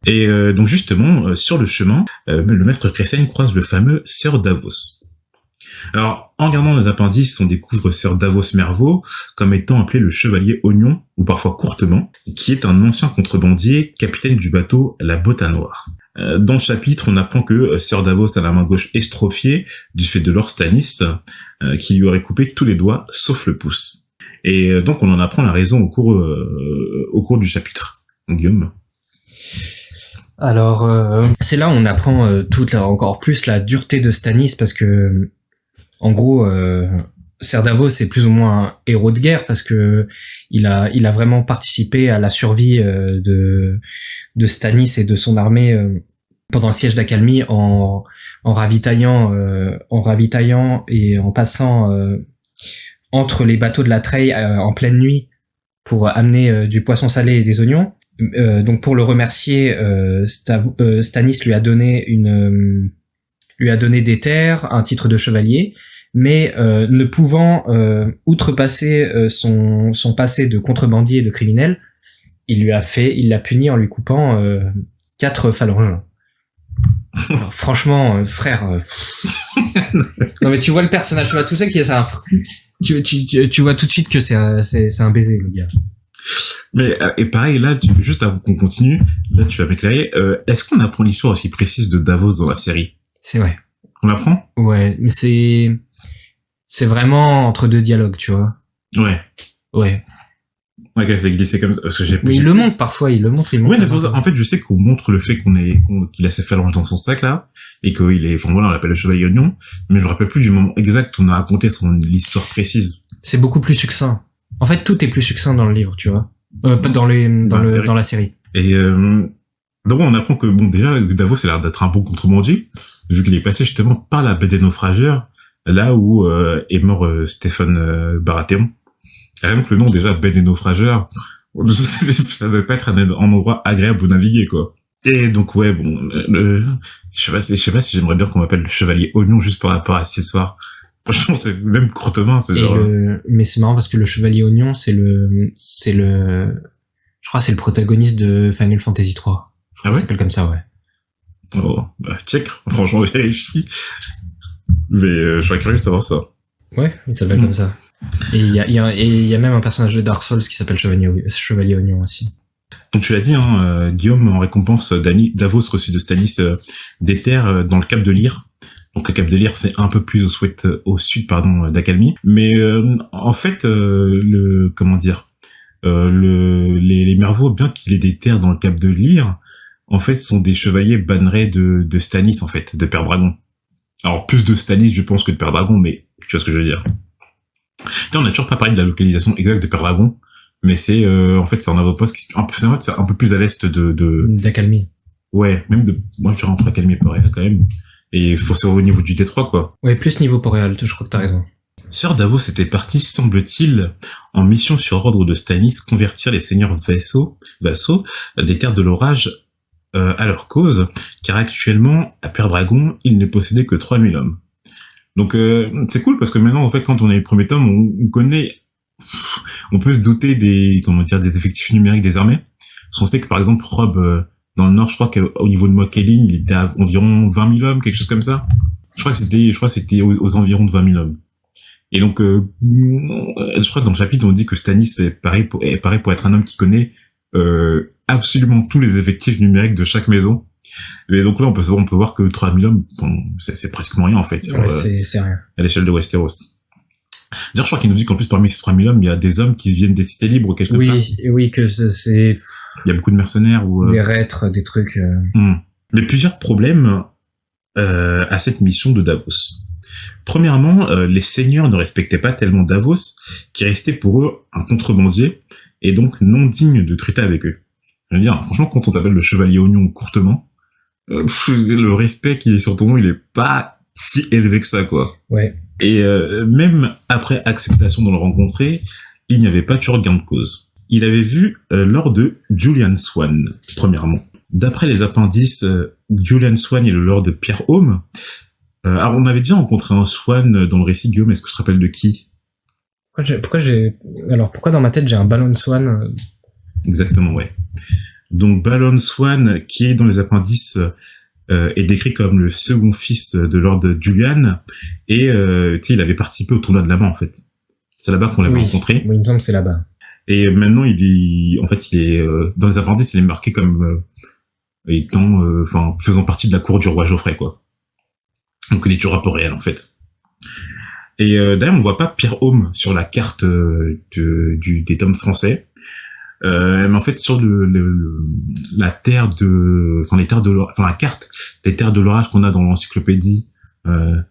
Et, donc, justement, sur le chemin, le maître Cressaigne croise le fameux Ser Davos. Alors, en regardant les appendices, on découvre Ser Davos Mervaux comme étant appelé le chevalier Oignon, ou parfois courtement, qui est un ancien contrebandier, capitaine du bateau La Botte à Noir. Dans le chapitre, on apprend que Sir Davos a la main gauche estrophiée du fait de Lord Stannis, qui lui aurait coupé tous les doigts sauf le pouce. Et donc on en apprend la raison au cours du chapitre. Guillaume. Alors, c'est là où on apprend encore plus la dureté de Stannis, parce que, en gros, Ser Davos est plus ou moins un héros de guerre, parce que il a vraiment participé à la survie de Stannis et de son armée pendant le siège d'Accalmie en ravitaillant et en passant entre les bateaux de la Treille en pleine nuit pour amener du poisson salé et des oignons. Donc pour le remercier, Stannis lui a donné des terres, un titre de chevalier, mais ne pouvant outrepasser son passé de contrebandier et de criminel, il l'a puni en lui coupant 4 phalanges. Alors, franchement, frère, non mais tu vois le personnage, tu vois tout ça qui est ça. Tu vois tout de suite que c'est un baiser, le gars. Mais et pareil là, juste avant qu'on continue, là tu vas m'éclairer. Est-ce qu'on apprend l'histoire aussi précise de Davos dans la série? C'est vrai. On apprend? Ouais, mais c'est vraiment entre deux dialogues, tu vois. Ouais. Ouais. Ouais, c'est glissé comme ça parce que Mais il le montre parfois, il le montre. Ouais, mais pour ça, en fait, je sais qu'on montre le fait qu'il a ses phalanges dans son sac là et qu'il est, enfin voilà, on l'appelle le chevalier oignon, mais je me rappelle plus du moment exact où on a raconté l'histoire précise. C'est beaucoup plus succinct. En fait, tout est plus succinct dans le livre, tu vois. Dans la série. Et donc on apprend que bon déjà Davos a l'air d'être un bon contrebandier vu qu'il est passé justement par la baie des naufrageurs là où est mort Stephen Baratheon. Rien que le nom déjà baie des naufrageurs, ça doit pas être un endroit agréable où naviguer quoi. Et donc ouais bon, je sais pas si j'aimerais bien qu'on m'appelle le chevalier oignon juste par rapport à cette histoire. Franchement, c'est même courtement, c'est genre... Mais c'est marrant parce que le chevalier oignon, je crois que c'est le protagoniste de Final Fantasy 3. Ah ouais? Ça s'appelle comme ça, ouais. Oh, bah, check. Franchement, vérifie. Mais, je serais curieux de savoir ça. Ouais, il s'appelle comme ça. Et il y a même un personnage de Dark Souls qui s'appelle Chevalier Oignon aussi. Donc tu l'as dit, hein, Guillaume, en récompense, Davos reçut de Stannis des terres dans le Cap de Lyre. Donc le Cap de Lyre, c'est un peu plus au sud d'Accalmie. Mais en fait, les Merveaux, bien qu'il ait des terres dans le Cap de Lyre, en fait, sont des chevaliers bannerets de Stannis, en fait, de Père Dragon. Alors plus de Stannis, je pense, que de Père Dragon, mais tu vois ce que je veux dire. Là, on n'a toujours pas parlé de la localisation exacte de Père Dragon, mais c'est en fait c'est un avant-poste qui c'est un peu plus à l'est d'Accalmie. Ouais, même moi je dirais entre Accalmie et Port-Réal quand même. Et faut c'est au niveau du détroit quoi. Ouais, plus niveau Port-Réal, je crois que t'as raison. Sir Davos était parti, semble-t-il, en mission sur ordre de Stannis, convertir les seigneurs vassaux des terres de l'orage à leur cause, car actuellement, à Père Dragon, il ne possédait que 3000 hommes. Donc c'est cool parce que maintenant en fait quand on est le premier tome, on connaît, on peut se douter des effectifs numériques des armées. Parce qu'on sait que par exemple Robb dans le nord, je crois qu'au niveau de Mokelin, il était à environ 20 000 hommes, quelque chose comme ça. Je crois que c'était aux environs de 20 000 hommes. Et donc je crois que dans le chapitre on dit que Stannis est pareil pour être un homme qui connaît absolument tous les effectifs numériques de chaque maison. Et donc là, on peut voir que 3000 hommes, bon, c'est pratiquement rien, en fait, c'est rien. À l'échelle de Westeros. D'ailleurs, je crois qu'il nous dit qu'en plus, parmi ces 3000 hommes, il y a des hommes qui viennent des cités libres ou quelque chose comme ça. Oui, que c'est... Il y a beaucoup de mercenaires ou... Des reîtres, des trucs... Mais plusieurs problèmes à cette mission de Davos. Premièrement, les seigneurs ne respectaient pas tellement Davos, qui restait pour eux un contrebandier, et donc non digne de traiter avec eux. Je veux dire, franchement, quand on t'appelle le chevalier oignon courtement, le respect qui est sur ton nom, il est pas si élevé que ça, quoi. Ouais. Et même après acceptation de le rencontrer, il n'y avait pas toujours gain de cause. Il avait vu lors de Julian Swan, premièrement. D'après les appendices, Julian Swan est le lord de Pierrehomme. Alors, on avait déjà rencontré un Swan dans le récit, Guillaume, est-ce que tu te rappelles de qui? Pourquoi dans ma tête j'ai un Balon Swan? Exactement, ouais. Donc Balon Swan, qui est dans les appendices, est décrit comme le second fils de Lord Julian, et il avait participé au tournoi de la main en fait. C'est là-bas qu'on l'avait rencontré. Oui, il me semble que c'est là-bas. Et maintenant il est dans les appendices, il est marqué comme étant, faisant partie de la cour du roi Geoffrey, quoi. Donc il est toujours un peu réel, en fait. Et d'ailleurs, on voit pas Pierre-Aume sur la carte des tomes français. Mais en fait, sur la terre de, les terres de, la carte des terres de l'orage qu'on a dans l'encyclopédie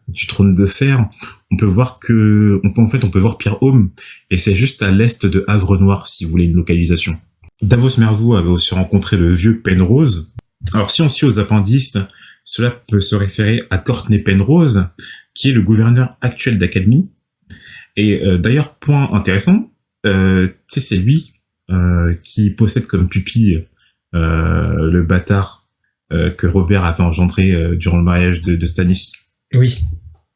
du Trône de Fer, on peut voir Pierre-Aume, et c'est juste à l'est de Havre-Noir, si vous voulez une localisation. Davos Mervoux avait aussi rencontré le vieux Penrose. Alors, si on suit aux appendices, cela peut se référer à Courtney Penrose, qui est le gouverneur actuel d'Académie. Et d'ailleurs, point intéressant, c'est lui qui possède comme pupille le bâtard que Robert avait engendré durant le mariage de Stannis. Oui.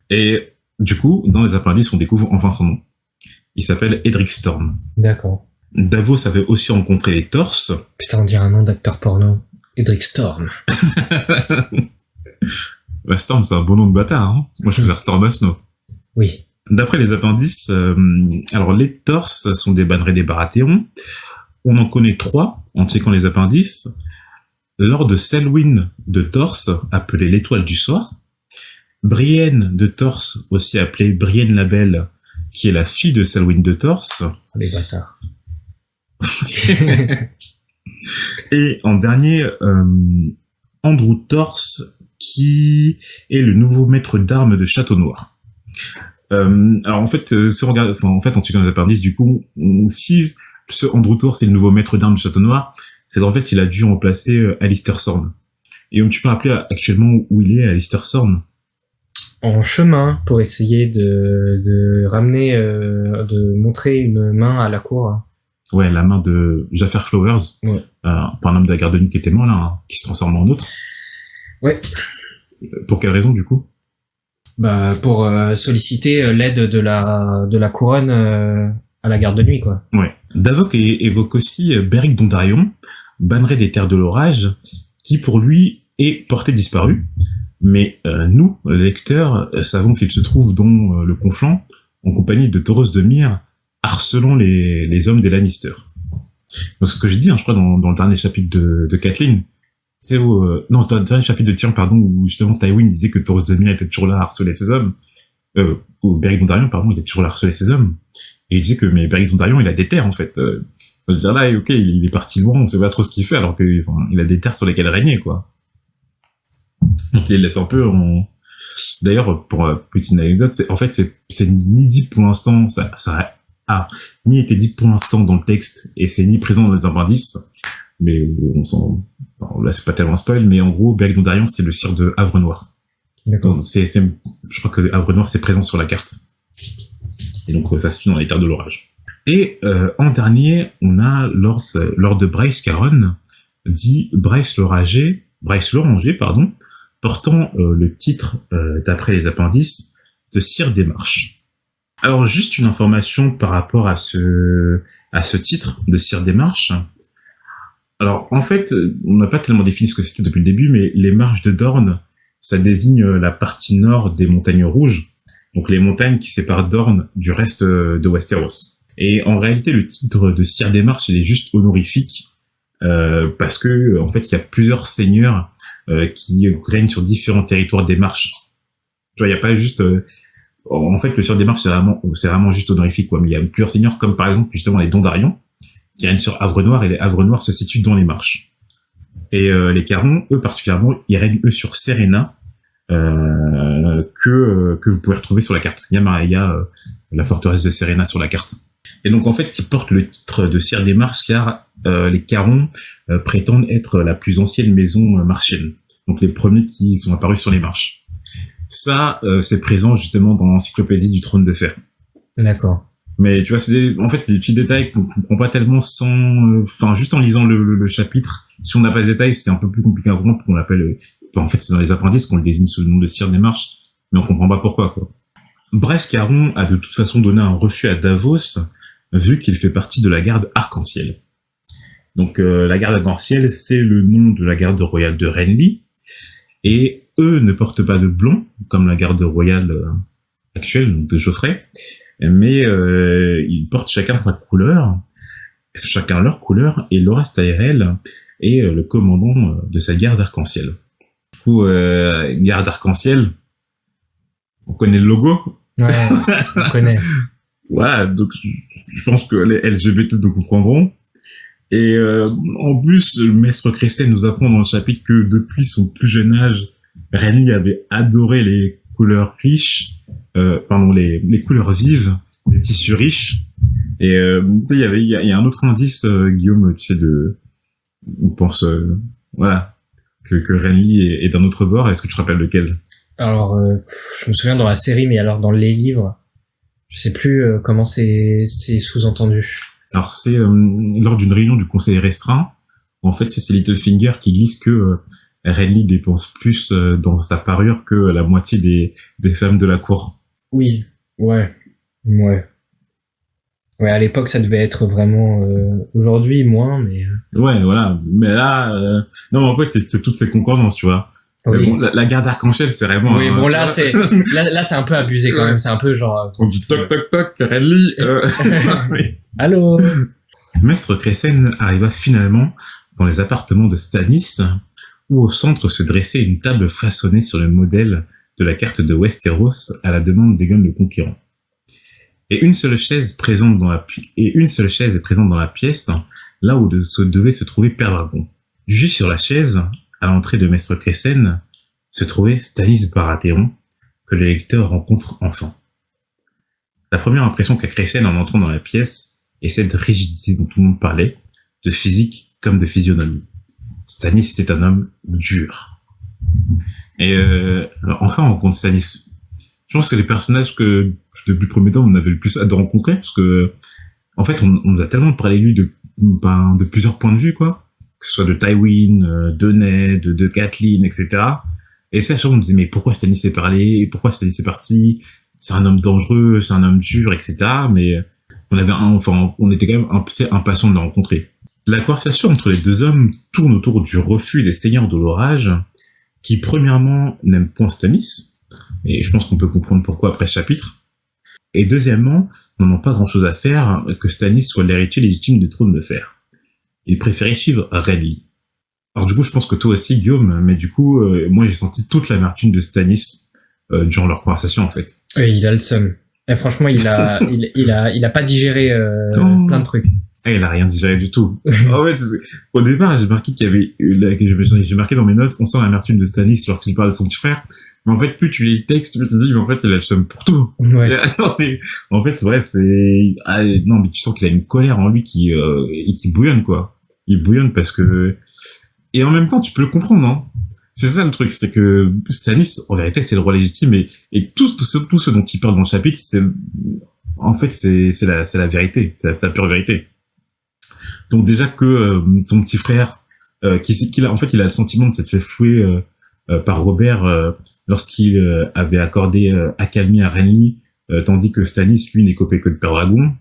Et du coup, dans les appendices, on découvre enfin son nom. Il s'appelle Edric Storm. D'accord. Davos avait aussi rencontré les Torses. Putain, on dirait un nom d'acteur porno. Edric Storm. Bah, Storm, c'est un beau nom de bâtard, hein. Moi, je préfère Storm Snow. Oui. D'après les appendices, alors les Torses sont des bannerets des Baratheons. On en connaît 3 en checkant les appendices. Lors de Selwyn de Torse, appelée l'Étoile du Soir. Brienne de Torse, aussi appelée Brienne la Belle, qui est la fille de Selwyn de Torse. Les bâtards. Et en dernier, Andrew Torse, qui est le nouveau maître d'armes de Château Noir. Alors en fait, si on regarde, en checkant les appendices, du coup, si ce Andrew Torse est le nouveau maître d'armes de Château Noir, c'est qu'en fait, il a dû remplacer Alistair Thorne. Et tu peux rappeler actuellement où il est, Alistair Thorne? En chemin pour essayer de ramener, de montrer une main à la cour. Ouais, la main de Jaffer Flowers, ouais. Par un homme de la garde de nuit qui était mort là, hein, qui se transforme en autre. Ouais. Pour quelle raison du coup? Bah pour solliciter l'aide de la couronne à la garde de nuit, quoi. Ouais. Davok évoque aussi Beric Dondarrion, banneret des terres de l'orage, qui pour lui est porté disparu. Mais nous, lecteurs, savons qu'il se trouve dans le Conflans, en compagnie de Thoros de Myr, harcelant les hommes des Lannister. Donc ce que j'ai dit, hein, je crois, dans le dernier chapitre de Catelyn, c'est dans le dernier chapitre de Tyrion, pardon, où justement Tywin disait que Thoros de Myr était toujours là à harceler ses hommes, ou Beric Dondarrion, pardon, il était toujours là à harceler ses hommes, et il disait que mais Beric Dondarrion, il a des terres, en fait. Je veux dire là, ok, il est parti loin, on sait pas trop ce qu'il fait, alors que il a des terres sur lesquelles régner, quoi. Donc il les laisse un peu en... D'ailleurs, pour une petite anecdote, c'est ni dit pour l'instant, ça a ni été dit pour l'instant dans le texte, et c'est ni présent dans les appendices, mais là c'est pas tellement un spoil, mais en gros, Beric Dondarrion, c'est le sire de Havre-Noir. D'accord. Donc, je crois que Havre-Noir, c'est présent sur la carte. Et donc, ça se situe dans les terres de l'orage. Et en dernier, on a Lord de Bryce Caron, dit Bryce l'Oranger, portant le titre, d'après les appendices, de Sire des Marches. Alors, juste une information par rapport à ce titre de Sire des Marches. Alors, en fait, on n'a pas tellement défini ce que c'était depuis le début, mais les Marches de Dorne, ça désigne la partie nord des montagnes rouges, donc les montagnes qui séparent Dorne du reste de Westeros. Et en réalité, le titre de Sire des Marches, il est juste honorifique, parce que en fait, il y a plusieurs seigneurs qui règnent sur différents territoires des Marches. Tu vois, il y a pas juste... en fait, le Sire des Marches, c'est vraiment juste honorifique, quoi. Mais il y a plusieurs seigneurs, comme par exemple, justement, les Dondarrion, qui règnent sur Havre-Noir, et les Havre-Noir se situent dans les Marches. Et les Carons, eux particulièrement, ils règnent eux sur Serena, que vous pouvez retrouver sur la carte. Il y a la forteresse de Serena sur la carte. Et donc en fait, ils portent le titre de Sire des Marches car les Carons prétendent être la plus ancienne maison marchienne. Donc les premiers qui sont apparus sur les marches. Ça, c'est présent justement dans l'encyclopédie du Trône de Fer. D'accord. Mais tu vois, c'est des petits détails qu'on comprend pas tellement juste en lisant le chapitre. Si on n'a pas les détails, c'est un peu plus compliqué à comprendre, qu'on l'appelle, en fait, c'est dans les appendices qu'on le désigne sous le nom de Sire des Marches, mais on comprend pas pourquoi, quoi. Bryce Caron a de toute façon donné un refus à Davos, vu qu'il fait partie de la garde Arc-en-Ciel. Donc, la garde Arc-en-Ciel, c'est le nom de la garde royale de Renly, et eux ne portent pas de blond, comme la garde royale actuelle, donc de Geoffrey, mais ils portent chacun sa couleur, chacun leur couleur, et Loras Tyrell est le commandant de sa garde arc-en-ciel. Du coup, garde arc-en-ciel, on connaît le logo. Ouais, on connaît. Voilà, donc je pense que les LGBT nous comprendront. Et en plus, le maître Cressen nous apprend dans le chapitre que depuis son plus jeune âge, Renly avait adoré les couleurs riches, les couleurs vives, les tissus riches. Et tu sais, il y a un autre indice, Guillaume, tu sais, on pense, voilà, que Renly est d'un autre bord. Est-ce que tu te rappelles lequel? Alors, je me souviens dans la série, mais alors dans les livres, je sais plus comment c'est sous-entendu. Alors c'est lors d'une réunion du conseil restreint, en fait c'est Littlefinger qui glisse que Renly dépense plus dans sa parure que la moitié des femmes de la cour. Oui, ouais. Ouais, à l'époque, ça devait être vraiment... aujourd'hui, moins, mais... Ouais, voilà. Mais là... non, mais en fait, c'est toutes ces concordances, tu vois. Oui. Mais bon, la garde arc-en-ciel, c'est vraiment... Oui, bon, là, c'est un peu abusé, quand même. C'est un peu genre... On dit toc, toc, toc, Renly... Allô. Maître Cressen arriva finalement dans les appartements de Stannis, où au centre se dressait une table façonnée sur le modèle de la carte de Westeros à la demande d'Aegon le Conquérant. Et une seule chaise est présente dans la pièce, là où devait se trouver Père Dragon. Juste sur la chaise, à l'entrée de Maître Cressen, se trouvait Stannis Baratheon, que le lecteur rencontre enfin. La première impression qu'a Cressen en entrant dans la pièce est cette rigidité dont tout le monde parlait, de physique comme de physionomie. Stannis était un homme dur. Et enfin on rencontre Stannis. Je pense que c'est les personnages que, depuis le premier temps, on avait le plus hâte de rencontrer, parce que, en fait, on nous a tellement parlé de lui de plusieurs points de vue, quoi. Que ce soit de Tywin, de Ned, de Catelyn, etc. Et ça, on me disait, mais pourquoi Stannis est parlé? Pourquoi Stannis est parti? C'est un homme dangereux, c'est un homme dur, etc. Mais on était quand même impatients de le rencontrer. La conversation entre les deux hommes tourne autour du refus des seigneurs de l'orage, qui, premièrement, n'aiment point Stannis. Et je pense qu'on peut comprendre pourquoi après ce chapitre. Et deuxièmement, n'en ont pas grand-chose à faire que Stannis soit l'héritier légitime du trône de fer. Ils préféraient suivre Renly. Alors du coup, je pense que toi aussi, Guillaume, mais du coup, moi j'ai senti toute l'amertume de Stannis durant leur conversation, en fait. Oui, il a le seum. Et franchement, il a pas digéré plein de trucs. Ah, il a rien digéré du tout. En fait, au départ, j'ai marqué j'ai marqué dans mes notes, on sent l'amertume de Stannis lorsqu'il parle de son petit frère. Mais en fait, plus tu lis le texte, plus tu te dis, mais en fait, il a le seum pour tout. Ouais. Non, mais, en fait, c'est vrai, non, mais tu sens qu'il a une colère en lui qui bouillonne, quoi. Il bouillonne parce que, et en même temps, tu peux le comprendre, hein. C'est ça le truc, c'est que Stannis, en vérité, c'est le roi légitime et tout ce dont il parle dans le chapitre, c'est la vérité, c'est la pure vérité. Donc déjà que son petit frère, il a le sentiment de s'être fait flouer par Robert lorsqu'il avait accordé accalmie à Renly, tandis que Stannis, lui, n'est copé que de Père Dragon,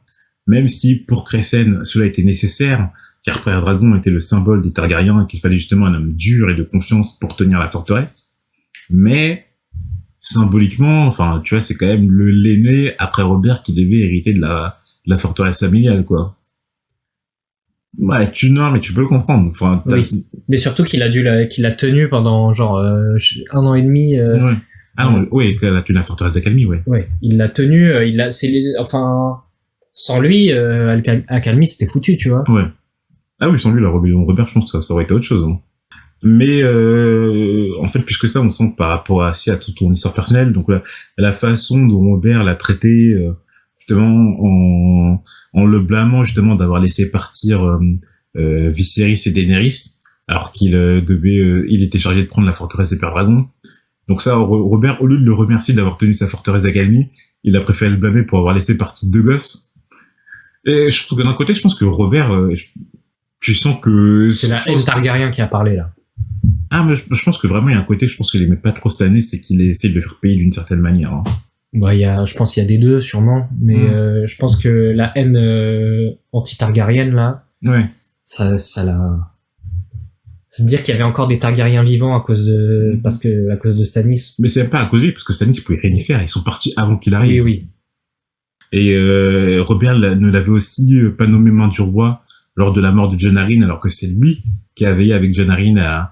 même si pour Cressen, cela était nécessaire, car Père Dragon était le symbole des Targaryens et qu'il fallait justement un homme dur et de confiance pour tenir la forteresse. Mais symboliquement, enfin, tu vois, c'est quand même l'aîné après Robert qui devait hériter de la forteresse familiale, quoi. Ouais, mais tu peux le comprendre. Enfin, oui. Mais surtout qu'il a tenu pendant genre 1 an et demi. Ouais. Ah non, oui, il a tenu la forteresse d'Accalmie, ouais. Ouais, il l'a tenu. Sans lui, Accalmie c'était foutu, tu vois. Ouais. Ah oui, sans lui, la rébellion de Robert, je pense que ça aurait été autre chose. Hein. Mais en fait, plus que ça, on sent que par rapport à toute ton histoire personnelle, donc la façon dont Robert l'a traité, justement en le blâmant justement d'avoir laissé partir Viserys et Daenerys, alors qu'il il était chargé de prendre la forteresse de Père Dragon. Donc ça, Robert, au lieu de le remercier d'avoir tenu sa forteresse d'Accalmie, il a préféré le blâmer pour avoir laissé partir 2 gosses. Et je trouve que d'un côté, je pense que Robert, tu sens que... C'est la haine Targaryen qui a parlé, là. Ah, mais je pense que vraiment, il y a un côté, je pense qu'il aimait pas trop Stannis, c'est qu'il essaie de le faire payer d'une certaine manière. Hein. Bah, je pense qu'il y a des deux, sûrement. Mais je pense que la haine anti-Targaryenne, là, ouais. ça l'a... Se dire qu'il y avait encore des Targaryens vivants à cause de Stannis. Mais c'est même pas à cause de lui, parce que Stannis pouvait rien y faire. Ils sont partis avant qu'il arrive. Oui, oui. Et Robert ne l'avait aussi pas nommé main du roi lors de la mort de John Arryn, alors que c'est lui qui a veillé avec John Arryn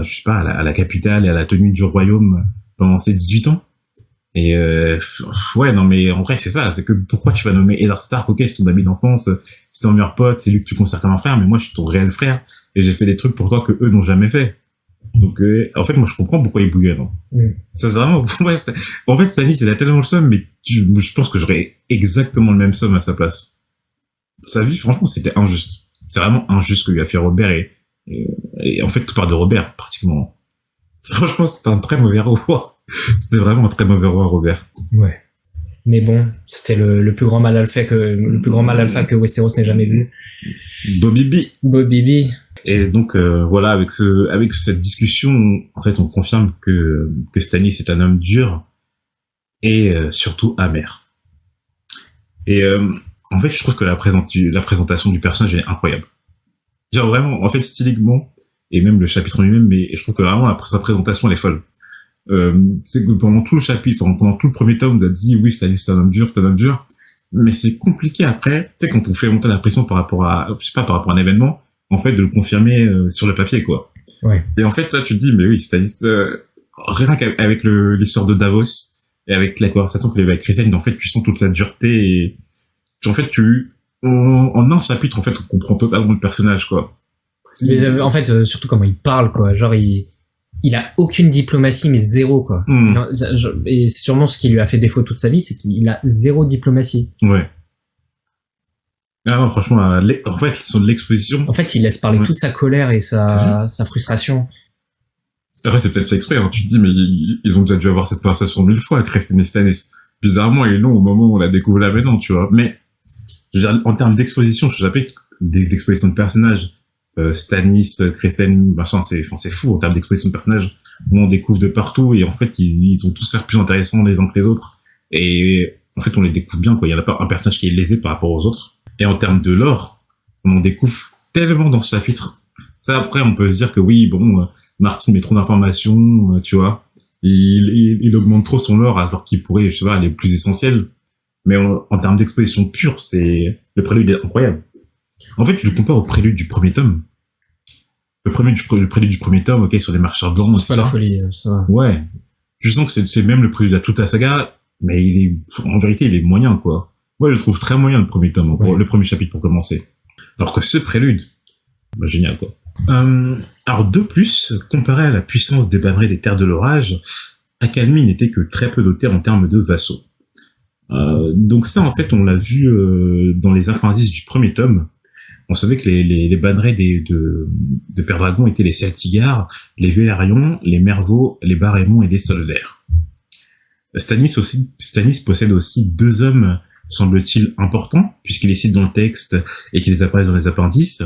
je sais pas, à la capitale et à la tenue du royaume pendant ses 18 ans. Et ouais, non, mais en vrai, c'est ça. C'est que pourquoi tu vas nommer Eddard Stark? Ok, c'est ton ami d'enfance, c'est ton meilleur pote, c'est lui que tu considères comme un frère, mais moi, je suis ton réel frère et j'ai fait des trucs pour toi que eux n'ont jamais fait. Donc, en fait, moi, je comprends pourquoi il bouillait, non? Ça, c'est vraiment, en fait, Stannis, il a tellement le seum, mais je pense que j'aurais exactement le même seum à sa place. Sa vie, franchement, c'était injuste. C'est vraiment injuste ce que lui a fait Robert et en fait, tout part de Robert, pratiquement. Franchement, c'était un très mauvais roi. C'était vraiment un très mauvais roi, Robert. Ouais. Mais bon, c'était le plus grand mal alpha que Westeros n'ait jamais vu. Bobby B. Bobby B. Et donc voilà, avec cette discussion, en fait, on confirme que Stannis est un homme dur et surtout amer. Et en fait, je trouve que la présentation du personnage est incroyable. Genre vraiment, en fait, styliquement et même le chapitre en lui-même, mais je trouve que vraiment sa présentation elle est folle. C'est que pendant tout le chapitre, pendant tout le premier tome, on nous a dit oui, Stannis c'est un homme dur, mais c'est compliqué après, tu sais, quand on fait monter la pression par rapport à un événement, en fait, de le confirmer sur le papier, quoi. Ouais. Et en fait, là, tu te dis, mais oui, Stannis, rien qu'avec l'histoire de Davos, et avec la conversation qu'il avait avec Kristen, en fait, tu sens toute sa dureté, et en fait, en un chapitre, en fait, on comprend totalement le personnage, quoi. Mais, en fait, surtout comment il parle, quoi. Genre, il a aucune diplomatie, mais zéro, quoi. Et sûrement ce qui lui a fait défaut toute sa vie, c'est qu'il a zéro diplomatie. Ouais. Ah non, franchement, en fait, son l'exposition. En fait, il laisse parler toute sa colère et sa frustration. Après, c'est peut-être fait exprès, hein. Tu te dis, mais ils ont déjà dû avoir cette conversation 1000 fois, Kristen et Stannis. Bizarrement, ils l'ont au moment où on la découvre là maintenant, tu vois. Mais, je veux dire, en termes d'exposition, je t'appelle d'exposition de personnages, Stannis, Kristen, machin, c'est fou en termes d'exposition de personnages, où on découvre de partout, et en fait, ils ont tous l'air plus intéressants les uns que les autres. Et, en fait, on les découvre bien, quoi. Il y en a pas un personnage qui est lésé par rapport aux autres. Et en termes de lore, on en découvre tellement dans ce chapitre. Ça, après, on peut se dire que oui, bon, Martin met trop d'informations, tu vois. Il augmente trop son lore alors qu'il pourrait, je sais pas, aller plus essentiel. Mais en termes d'exposition pure, le prélude est incroyable. En fait, tu le compares au prélude du premier tome. Le prélude du premier tome, ok, sur des marcheurs blancs, c'est pas la folie, ça. Ouais. Je sens que c'est même le prélude à toute la saga, mais en vérité, il est moyen, quoi. Moi, je le trouve très moyen, le premier tome, le premier chapitre pour commencer. Alors que ce prélude, bah, génial, quoi. Alors, de plus, comparé à la puissance des bannerets des terres de l'orage, Accalmie n'était que très peu doté en termes de vassaux. Donc ça, en fait, on l'a vu dans les infraindices du premier tome. On savait que les bannerets de Père Dragon étaient les Celtigars, les Vélarions, les Mervaux, les Barémons et les Solvers. Stannis possède aussi 2 hommes, semble-t-il, importants, puisqu'il les cite dans le texte et qu'ils apparaissent dans les appendices,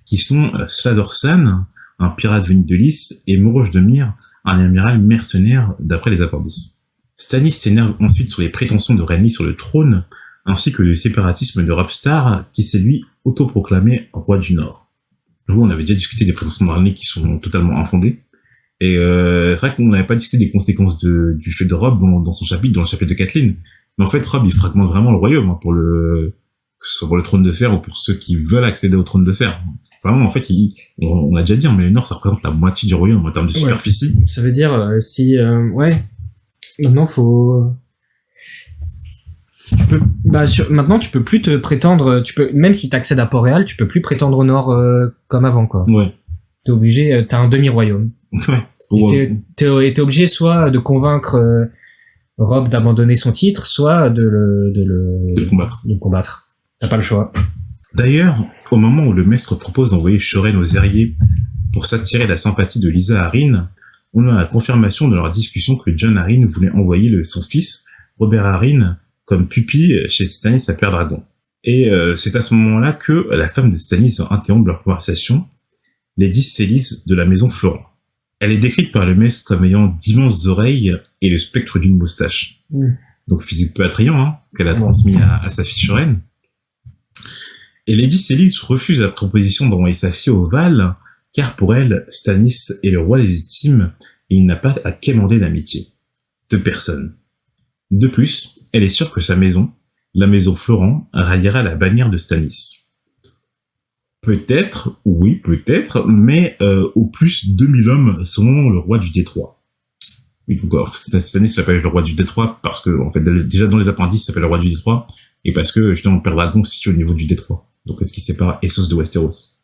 qui sont Sladorsan, un pirate venu de Lys, et Moroche de Myr, un amiral mercenaire d'après les appendices. Stannis s'énerve ensuite sur les prétentions de Renly sur le trône, ainsi que le séparatisme de Robstar, qui s'est lui autoproclamé roi du Nord. Nous, on avait déjà discuté des prétentions de Renly qui sont totalement infondées, et c'est vrai qu'on n'avait pas discuté des conséquences du fait de Robb dans son chapitre, dans le chapitre de Catelyn. Mais en fait, Robb, il fragmente vraiment le royaume, hein, que ce soit pour le trône de fer ou pour ceux qui veulent accéder au trône de fer. C'est vraiment, en fait, on a déjà dit, mais le Nord, ça représente la moitié du royaume en termes de superficie. Ça veut dire, maintenant, maintenant, tu peux plus te prétendre, même si t'accèdes à Port-Réal, tu peux plus prétendre au Nord, comme avant, quoi. Ouais. T'es obligé, t'as un demi-royaume. Ouais. T'es obligé soit de convaincre, Robb d'abandonner son titre, soit de le combattre. T'as pas le choix. D'ailleurs, au moment où le maître propose d'envoyer Shoren aux Airiers pour s'attirer la sympathie de Lysa Arryn, on a la confirmation de leur discussion que Jon Arryn voulait envoyer son fils, Robert Arryn, comme pupille chez Stannis à Père Dragon. Et c'est à ce moment-là que la femme de Stannis interrompt leur conversation, Lady Célis de la maison Florent. Elle est décrite par le maître comme ayant d'immenses oreilles et le spectre d'une moustache. Donc physique peu attrayant, hein, qu'elle a transmis à sa fille Shoren. Et Lady Célis refuse la proposition d'envoyer sa fille au Val, car pour elle, Stannis est le roi légitime et il n'a pas à quémander l'amitié de personne. De plus, elle est sûre que sa maison, la maison Florent, ralliera la bannière de Stannis. Peut-être, oui, peut-être, mais au plus 2000 hommes seront le roi du Détroit. Oui, donc cette année, ça s'appelle le roi du Détroit parce que, en fait, déjà dans les appendices, ça s'appelle le roi du Détroit, et parce que justement, Père Dragon se situe au niveau du Détroit. Donc, ce qui sépare Essos de Westeros.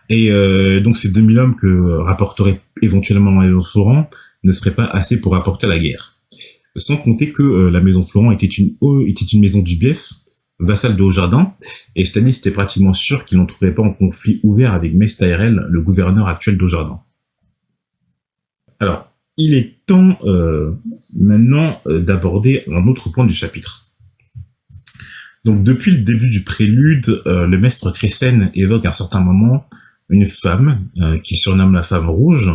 Et donc, ces 2000 hommes que rapporterait éventuellement la Maison Florent ne seraient pas assez pour rapporter la guerre. Sans compter que la Maison Florent était une maison du Bief, vassal de Haut-Jardin, et Stannis était pratiquement sûr qu'il n'entrerait pas en conflit ouvert avec Mace Tyrell, le gouverneur actuel d'Haut-Jardin. Alors, il est temps maintenant d'aborder un autre point du chapitre. Donc, depuis le début du prélude, le maître Crécène évoque à un certain moment une femme qu'il surnomme la femme rouge.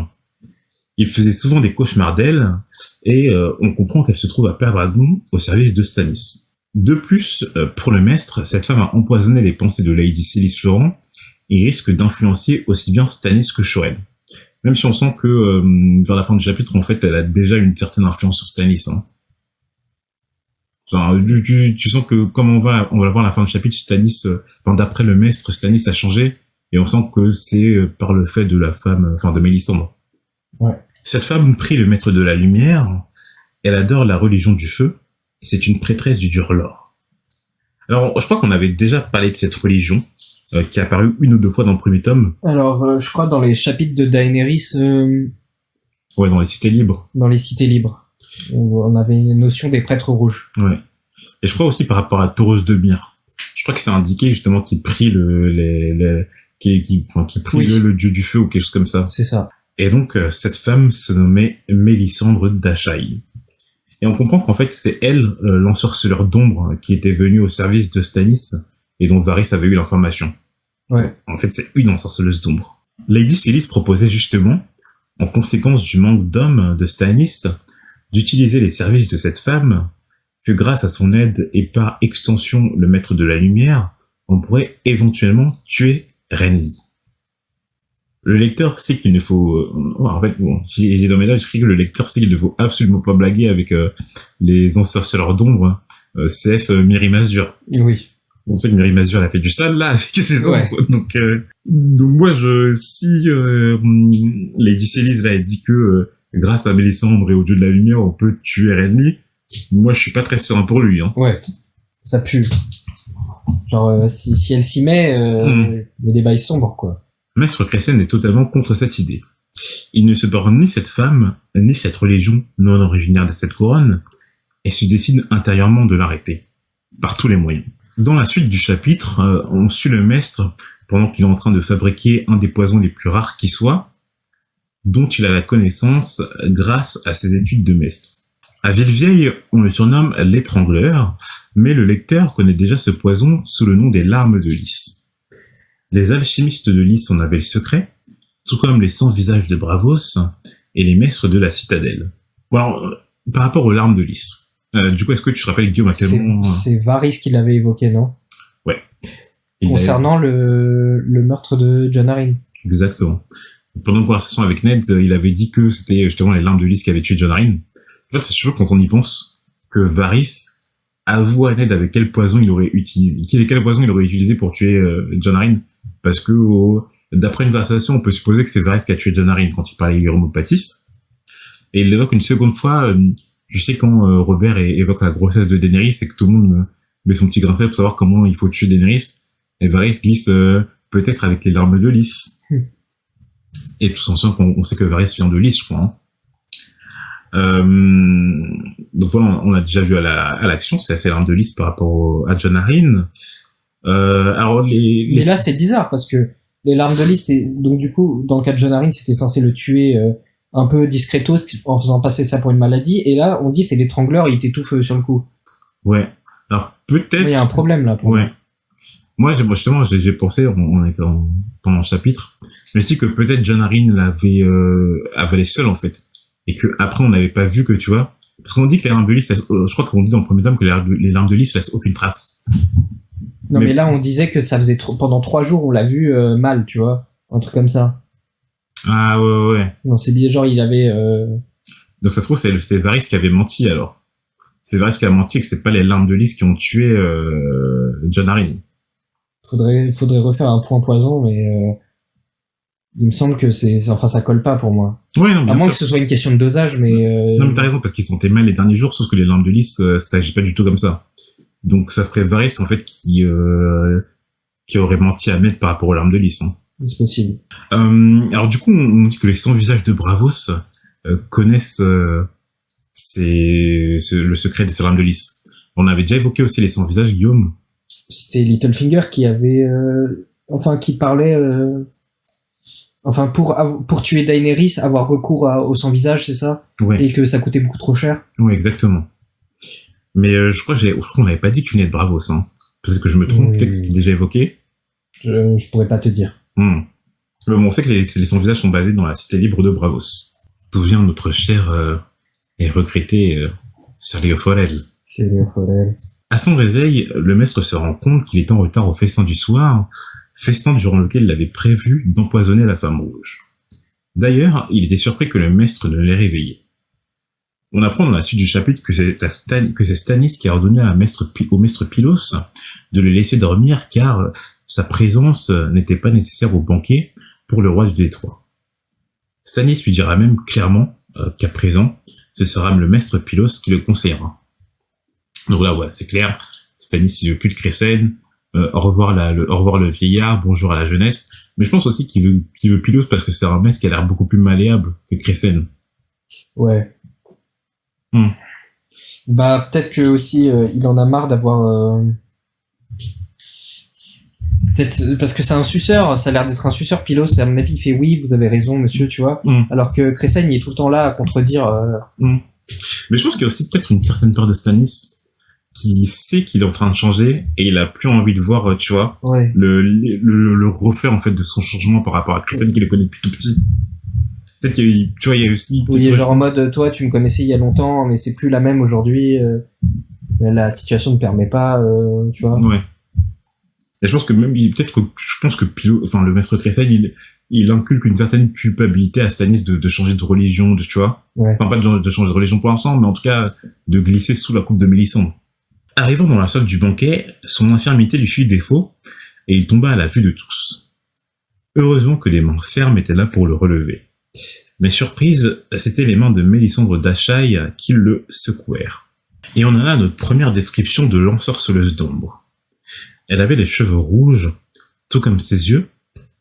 Il faisait souvent des cauchemars d'elle, et on comprend qu'elle se trouve à Père Dragon au service de Stannis. De plus, pour le maître, cette femme a empoisonné les pensées de Lady Selyse Florent et risque d'influencer aussi bien Stannis que Shorel. Même si on sent que vers la fin du chapitre, en fait, elle a déjà une certaine influence sur Stannis. Hein. Genre, tu sens que comme on va le voir à la fin du chapitre, Stannis, d'après le maître, Stannis a changé, et on sent que c'est par le fait de la femme, de Mélisandre. Ouais. Cette femme prie le maître de la lumière. Elle adore la religion du feu. C'est une prêtresse du Durlor. Alors, je crois qu'on avait déjà parlé de cette religion, qui est apparue une ou deux fois dans le premier tome. Alors, je crois dans les chapitres de Daenerys... Ouais, dans les cités libres. Dans les cités libres. On avait une notion des prêtres rouges. Ouais. Et je crois aussi par rapport à Tauros de Myre. Je crois que c'est indiqué justement qu'il prie qui prie le dieu du feu ou quelque chose comme ça. C'est ça. Et donc, cette femme se nommait Mélisandre d'Ashaï. Et on comprend qu'en fait, c'est elle, l'ensorceleur d'ombre, qui était venue au service de Stannis, et dont Varys avait eu l'information. Ouais. En fait, c'est une ensorceleuse d'ombre. Lady Selyse proposait justement, en conséquence du manque d'hommes de Stannis, d'utiliser les services de cette femme, que grâce à son aide et par extension le maître de la lumière, on pourrait éventuellement tuer Renly. Le lecteur sait qu'il ne faut... en fait, bon, j'ai dans mes notes écrit que le lecteur sait qu'il ne faut absolument pas blaguer avec les ensorceleurs d'ombre, CF Mirri Mazur. Oui. On sait que Mirri Mazur elle a fait du sale là avec ses ombres. Ouais. Donc moi, si Lady Selyse là, elle dit que grâce à Mélisandre et au dieu de la lumière, on peut tuer Renly, moi je suis pas très serein pour lui. Hein. Ouais, ça pue. Genre, si elle s'y met, il y a des bails sombres, quoi. Maître Crécène est totalement contre cette idée. Il ne se borne ni cette femme, ni cette religion non originaire de cette couronne, et se décide intérieurement de l'arrêter, par tous les moyens. Dans la suite du chapitre, on suit le maître pendant qu'il est en train de fabriquer un des poisons les plus rares qui soit, dont il a la connaissance grâce à ses études de maître. À Villevieille, on le surnomme l'étrangleur, mais le lecteur connaît déjà ce poison sous le nom des larmes de lys. Les alchimistes de lys en avaient le secret, tout comme les 100 visages de Bravos et les maîtres de la citadelle. Bon alors, par rapport aux larmes de lys, du coup, est-ce que tu te rappelles, Guillaume, à quel moment... C'est Varys qui l'avait évoqué, non? Ouais. Concernant le meurtre de Jon Arryn. Exactement. Pendant une conversation avec Ned, il avait dit que c'était justement les larmes de lys qui avaient tué Jon Arryn. En fait, c'est chaud quand on y pense que Varys avoue à Ned avec quel poison il aurait utilisé pour tuer Jon Arryn. Parce que, d'après une conversation, on peut supposer que c'est Varys qui a tué Jon Arryn quand il parlait Guillermo Pattis. Et il l'évoque une seconde fois, tu sais, quand Robert évoque la grossesse de Daenerys, c'est que tout le monde met son petit grain de sel pour savoir comment il faut tuer Daenerys. Et Varys glisse peut-être avec les larmes de lys. Et tout en sachant qu'on sait que Varys vient de lys, je crois. Hein. Donc voilà, on a déjà vu à l'action, c'est assez larmes de lys par rapport à Jon Arryn. Alors mais là c'est bizarre parce que les larmes de lys, c'est donc du coup dans le cas de Jon Arryn c'était censé le tuer un peu discretos en faisant passer ça pour une maladie, et là on dit c'est l'étrangleur, il t'étouffe sur le coup. Ouais. Alors peut-être. Il y a un problème là. Pour moi justement j'ai pensé pendant le chapitre, mais aussi que peut-être Jon Arryn l'avait avalé seul en fait, et que après on n'avait pas vu que tu vois, parce qu'on dit que les larmes de lys, je crois qu'on dit dans le premier tome que les larmes de lys laissent aucune trace. Non, mais là, on disait que ça faisait pendant 3 jours, on l'a vu mal, tu vois. Un truc comme ça. Ah, ouais. Non, c'est bien, genre, il avait... Donc, ça se trouve, c'est Varys qui avait menti, alors. C'est Varys qui a menti et que c'est pas les larmes de lys qui ont tué Jon Arryn. Faudrait refaire un point poison, mais il me semble que ça colle pas pour moi. Ouais, non, bien À moins sûr. que ce soit une question de dosage, mais Non, mais t'as raison, parce qu'il sentait mal les derniers jours, sauf que les larmes de lys, ça agit pas du tout comme ça. Donc, ça serait Varys, en fait, qui aurait menti à Ned par rapport aux larmes de lys, hein. c'est possible. Alors, du coup, on dit que les 100 visages de Bravos connaissent le secret des larmes de lys. On avait déjà évoqué aussi les 100 visages, Guillaume. C'était Littlefinger qui avait, qui parlait, pour tuer Daenerys, avoir recours au sans visage, c'est ça? Ouais. Et que ça coûtait beaucoup trop cher. Ouais, exactement. Mais je crois qu'on n'avait pas dit qu'il venait de Bravos, hein. Peut-être que je me trompe, peut-être que c'était déjà évoqué. Je pourrais pas te dire. Mais bon, on sait que les 100 visages sont basés dans la cité libre de Bravos. D'où vient notre cher et regretté Sir Leo Forel. C'est Leo Forel. À son réveil, le maître se rend compte qu'il est en retard au festin du soir, festin durant lequel il avait prévu d'empoisonner la femme rouge. D'ailleurs, il était surpris que le maître ne l'ait réveillé. On apprend dans la suite du chapitre que c'est Stannis qui a ordonné au maître Pylos de le laisser dormir car sa présence n'était pas nécessaire au banquet pour le roi du détroit. Stannis lui dira même clairement qu'à présent, ce sera le maître Pylos qui le conseillera. Donc là, voilà, c'est clair. Stannis, il veut plus de Crécène. Au revoir le vieillard, bonjour à la jeunesse. Mais je pense aussi qu'il veut Pylos parce que c'est un maître qui a l'air beaucoup plus malléable que Crécène. Ouais. Bah, peut-être que aussi, il en a marre d'avoir, peut-être, parce que c'est un suceur, ça a l'air d'être un suceur Pylos, à mon avis, il fait oui, vous avez raison, monsieur, tu vois. Alors que Crécène, il est tout le temps là à contredire, Mais je pense qu'il y a aussi peut-être une certaine peur de Stannis qui sait qu'il est en train de changer et il a plus envie de voir, tu vois, ouais. le reflet, en fait, de son changement par rapport à Crécène qu'il le connaît depuis tout petit. Peut-être qu'il y a, tu vois, il y a aussi... Oui, genre en mode, toi, tu me connaissais il y a longtemps, mais c'est plus la même aujourd'hui, la situation ne permet pas, tu vois. Ouais. Et je pense que même, le maître Crécène, il inculque une certaine culpabilité à Stannis de changer de religion, tu vois. Ouais. Enfin, pas de changer de religion pour l'instant, mais en tout cas, de glisser sous la coupe de Mélisandre. Arrivant dans la salle du banquet, son infirmité lui fit défaut, et il tomba à la vue de tous. Heureusement que des mains fermes étaient là pour le relever. Mais surprise, c'était les mains de Mélisandre d'Achaï qui le secouèrent. Et on a là notre première description de l'ensorceleuse d'ombre. Elle avait les cheveux rouges, tout comme ses yeux,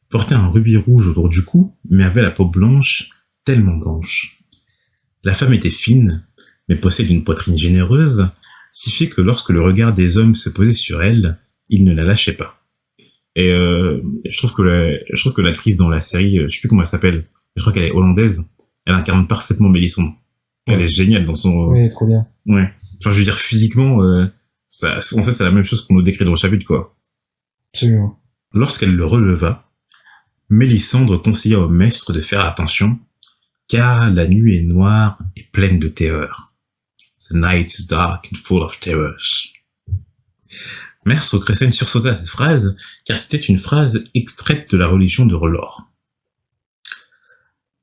portait un rubis rouge autour du cou, mais avait la peau blanche, tellement blanche. La femme était fine, mais possède une poitrine généreuse, si fait que lorsque le regard des hommes se posait sur elle, il ne la lâchait pas. Et je trouve que l'actrice dans la série, je sais plus comment elle s'appelle, je crois qu'elle est hollandaise, elle incarne parfaitement Mélisandre. Elle est géniale dans son... Oui, trop bien. Ouais. Enfin, je veux dire, physiquement, en fait, c'est la même chose qu'on nous décrit dans le chapitre, quoi. Absolument. Lorsqu'elle le releva, Mélisandre conseilla au maître de faire attention, car la nuit est noire et pleine de terreur. The night is dark and full of terrors. Maître Crécène sursauta à cette phrase, car c'était une phrase extraite de la religion de R'hllor.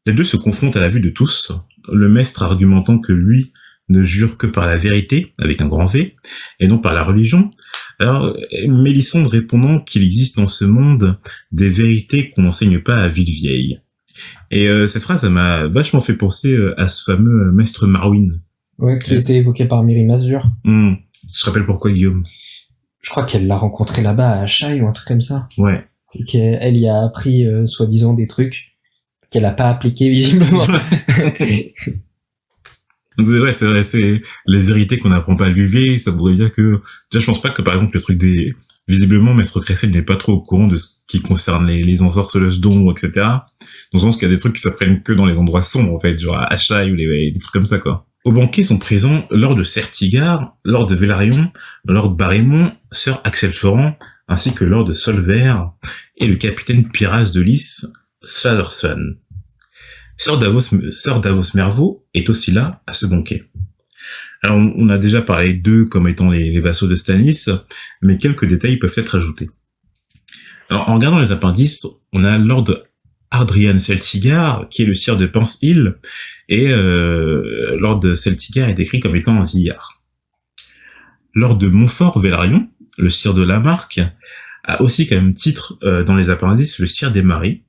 Les deux se confrontent à la vue de tous, le maître argumentant que lui ne jure que par la vérité, avec un grand V, et non par la religion. Alors, Mélisandre répondant qu'il existe dans ce monde des vérités qu'on n'enseigne pas à Villevieille. Et cette phrase, ça m'a vachement fait penser à ce fameux maître Marwyn. Ouais, qui était évoqué par Mirri Mazur. Je te rappelle pourquoi, Guillaume? Je crois qu'elle l'a rencontré là-bas à Achaï ou un truc comme ça. Ouais. Et qu'elle y a appris, soi-disant, des trucs qu'elle a pas appliqués, visiblement. Donc c'est vrai, c'est les vérités qu'on n'apprend pas à Villevieille, ça voudrait dire que, déjà, je pense pas que, par exemple, le truc visiblement, Maître Crécène n'est pas trop au courant de ce qui concerne les ensorceleuses d'ombre, etc. Dans le sens qu'il y a des trucs qui s'apprennent que dans les endroits sombres, en fait, genre à Achaï ou des trucs comme ça, quoi. Au banquet sont présents Lord de Certigard, Lord de Velaryon, Lord Barremont, Sir Axel Foran, ainsi que Lord de Solver et le capitaine Pyras de Lys, Sladerslan. Sir Davos Merveau est aussi là, à ce banquet. Alors, on a déjà parlé d'eux comme étant les vassaux de Stannis, mais quelques détails peuvent être ajoutés. Alors, en regardant les appendices, on a Lord Ardrian Celtigar, qui est le sire de Pense Hill, et Lord Celtigar est décrit comme étant un vieillard. Lord de Montfort Velaryon, le sire de Lamarck, a aussi quand même titre dans les appendices le Sire des Maris,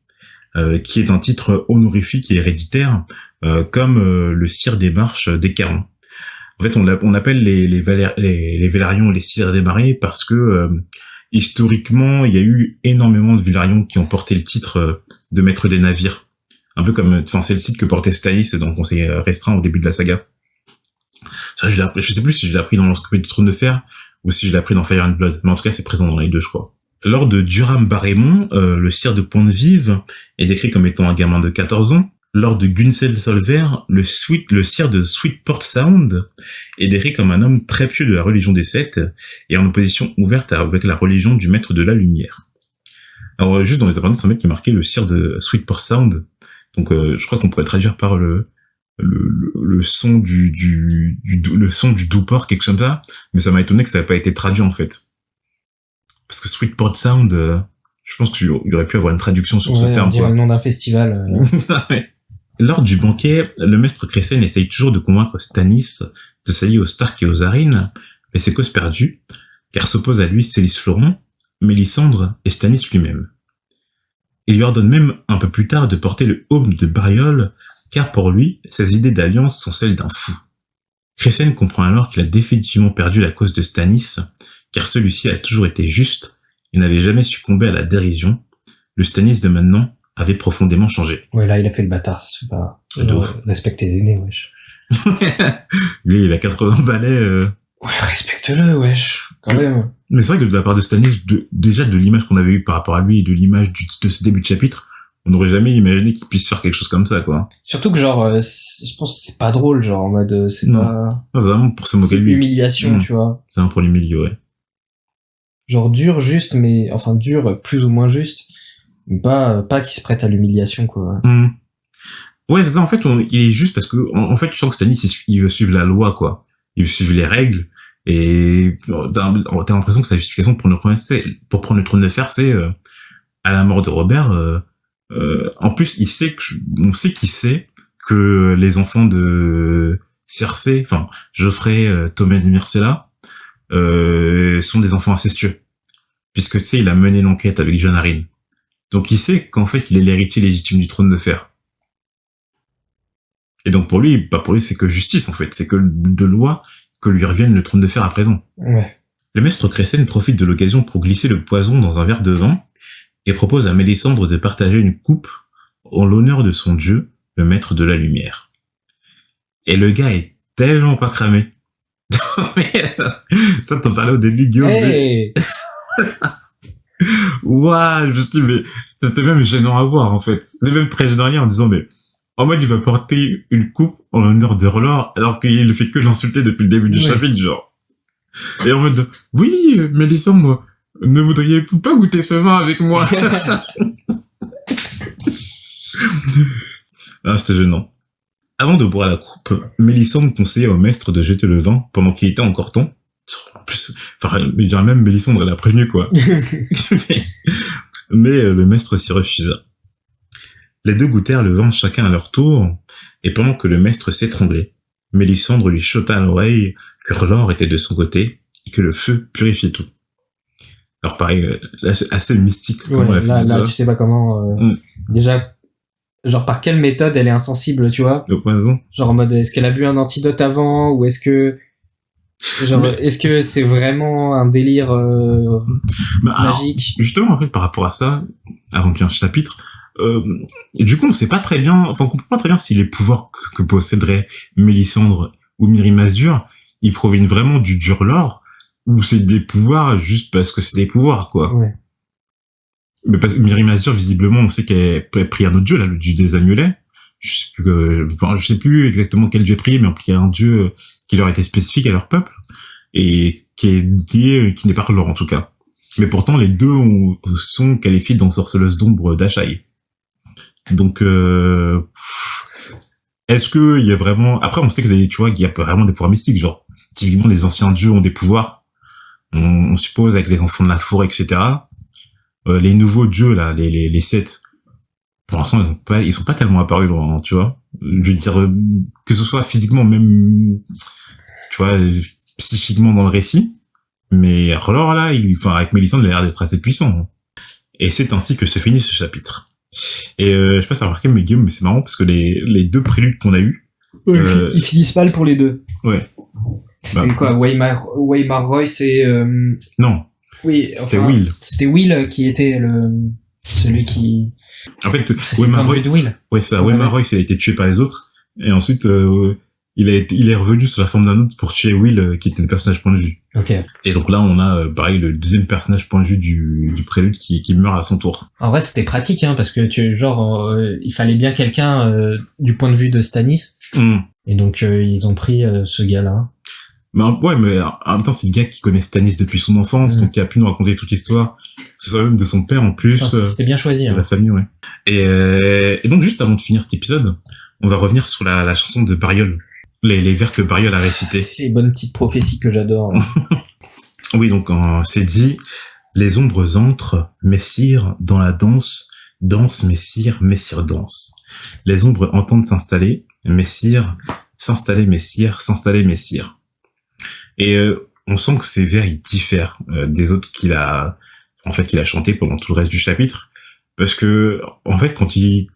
qui est un titre honorifique et héréditaire, comme le Sire des Marches des Carons. En fait, on appelle les Vélarions les Sires des Maris parce que historiquement, il y a eu énormément de Vélarions qui ont porté le titre de maître des navires. Un peu comme, enfin, c'est le titre que portait Stannis dans le Conseil restreint au début de la saga. Ça, je sais plus si je l'ai appris dans l'Encyclopédie du Trône de Fer ou si je l'ai appris dans Fire and Blood, mais en tout cas, c'est présent dans les deux, je crois. Lors de Duram Barremont, le sire de Pointe-Vive est décrit comme étant un gamin de 14 ans. Lors de Gunsel Solver, le sire de Sweetport Sound est décrit comme un homme très pieux de la religion des Sept et en opposition ouverte avec la religion du Maître de la Lumière. Alors, juste dans les appendices, un mec qui marquait le sire de Sweetport Sound. Donc, je crois qu'on pourrait le traduire par le son le son du Douport, quelque chose comme ça. Mais ça m'a étonné que ça n'ait pas été traduit, en fait. Parce que Sweetport Sound, je pense qu'il aurait pu avoir une traduction sur ce terme, quoi. Le nom d'un festival. Lors du banquet, le maître Cressen essaye toujours de convaincre Stannis de s'allier aux Stark et aux Arryn, mais c'est cause perdue, car s'opposent à lui Célis Floron, Mélisandre et Stannis lui-même. Il lui ordonne même un peu plus tard de porter le haume de Bariol, car pour lui, ses idées d'alliance sont celles d'un fou. Cressen comprend alors qu'il a définitivement perdu la cause de Stannis, car celui-ci a toujours été juste et n'avait jamais succombé à la dérision. Le Stannis de maintenant avait profondément changé. Ouais, là, il a fait le bâtard, c'est pas... Respecte tes aînés, wesh. Lui, il a 80 balais, Ouais, respecte-le, wesh. Quand même. Mais c'est vrai que de la part de Stannis, déjà de l'image qu'on avait eue par rapport à lui et de l'image de ce début de chapitre, on n'aurait jamais imaginé qu'il puisse faire quelque chose comme ça, quoi. Surtout que genre, je pense que c'est pas drôle, genre, en mode, c'est non. pas... Non, c'est vraiment pour se moquer de lui. Humiliation, tu vois. C'est vraiment pour l'humilier, ouais. Genre dur, juste, mais, enfin, dur, plus ou moins juste. Pas qui se prête à l'humiliation, quoi. Ouais, c'est ça, en fait, il est juste parce que, en fait, tu sens que Stannis, il veut suivre la loi, quoi. Il veut suivre les règles, et t'as l'impression que sa justification pour prendre le trône de fer, c'est, à la mort de Robert, en plus, on sait qu'il sait que les enfants de Cersei, enfin, Joffrey, Tommen et Myrcella, sont des enfants incestueux. Puisque, tu sais, il a mené l'enquête avec Jon Arryn. Donc il sait qu'en fait il est l'héritier légitime du trône de fer. Et donc pour lui c'est que justice en fait, c'est que de loi que lui revienne le trône de fer à présent. Ouais. Le maître Cressen profite de l'occasion pour glisser le poison dans un verre de vin et propose à Mélisandre de partager une coupe en l'honneur de son dieu, le maître de la lumière. Et le gars est tellement pas cramé. Ça t'en parlais au début, Guillaume. Hey Ouah, je me suis dit, mais c'était même gênant à voir, en fait. C'était même très gênant à lire en disant, mais en mode, il va porter une coupe en l'honneur de R'hllor, alors qu'il ne fait que l'insulter depuis le début du chapitre, genre. Et en mode, oui, Mélisandre, ne voudriez-vous pas goûter ce vin avec moi? Ah, c'était gênant. Avant de boire la coupe, Mélisandre conseillait au maître de jeter le vin pendant qu'il était encore temps. En plus, enfin, même Mélisandre l'a prévenu, quoi. Mais le maître s'y refusa. Les deux goûtèrent le vin chacun à leur tour, et pendant que le maître s'étranglait, Mélisandre lui chota à l'oreille que R'hllor était de son côté, et que le feu purifiait tout. Alors pareil, là, c'est assez mystique. Comment elle a fait ça. Là, tu sais pas comment... Déjà, genre par quelle méthode elle est insensible, tu vois? Le poison. Genre en mode, est-ce qu'elle a bu un antidote avant, ou est-ce que... Genre, est-ce que c'est vraiment un délire magique? Alors, justement, en fait, par rapport à ça, avant qu'il y ait un chapitre, du coup, on sait pas très bien, enfin, on comprend pas très bien si les pouvoirs que posséderait Mélisandre ou Mirri Mazur, ils proviennent vraiment du Durlor, ou c'est des pouvoirs juste parce que c'est des pouvoirs, quoi. Ouais. Mais parce que Mirri Mazur, visiblement, on sait qu'elle prie un autre dieu, là, le dieu des amulets. Je sais plus exactement quel dieu prier, mais il y a un dieu qui leur était spécifique à leur peuple, et qui n'est pas R'hllor, en tout cas. Mais pourtant, les deux sont qualifiés d'ensorceleuse d'ombre d'Ashai. Donc, est-ce que il y a vraiment... Après, on sait que tu vois, qu'il y a vraiment des pouvoirs mystiques, genre, typiquement, les anciens dieux ont des pouvoirs, on suppose, avec les enfants de la forêt, etc. Les nouveaux dieux, là, les 7, pour l'instant, ils sont pas tellement apparus, tu vois. Je veux dire, que ce soit physiquement, même, tu vois, psychiquement dans le récit, Mais alors là, avec Mélisandre, il a l'air d'être assez puissant. Hein. Et c'est ainsi que se finit ce chapitre. Et je sais pas si t'as remarqué, mais Guillaume, mais c'est marrant parce que les deux préludes qu'on a eus... Ils finissent mal pour les deux. Ouais. C'était quoi, Waymar Royce et... Non. Oui, c'était Will. C'était Will qui était celui qui... En fait, Waymar Royce... Ouais, ça. Waymar Royce, il a été tué par les autres. Et ensuite, il est revenu sous la forme d'un autre pour tuer Will, qui était le personnage point de vue. Ok. Et donc là, on a, pareil, le deuxième personnage point de vue du prélude qui meurt à son tour. En vrai, c'était pratique, hein, parce que il fallait bien quelqu'un du point de vue de Stannis. Et donc, ils ont pris ce gars-là. Mais en même temps, c'est le gars qui connaît Stannis depuis son enfance, donc qui a pu nous raconter toute l'histoire. C'est soit même de son père en plus. C'était bien choisi. De la famille, ouais. Et donc, juste avant de finir cet épisode, on va revenir sur la chanson de Bariol. Les vers que Bariol a récités. Les bonnes petites prophéties que j'adore. Oui, donc c'est dit, les ombres entrent, messire, dans la danse, danse, messire, danse. Les ombres entendent s'installer, messire, s'installer, messire, s'installer, messire. Et on sent que ces vers, ils diffèrent des autres qu'il a chanté pendant tout le reste du chapitre, parce que en fait, quand il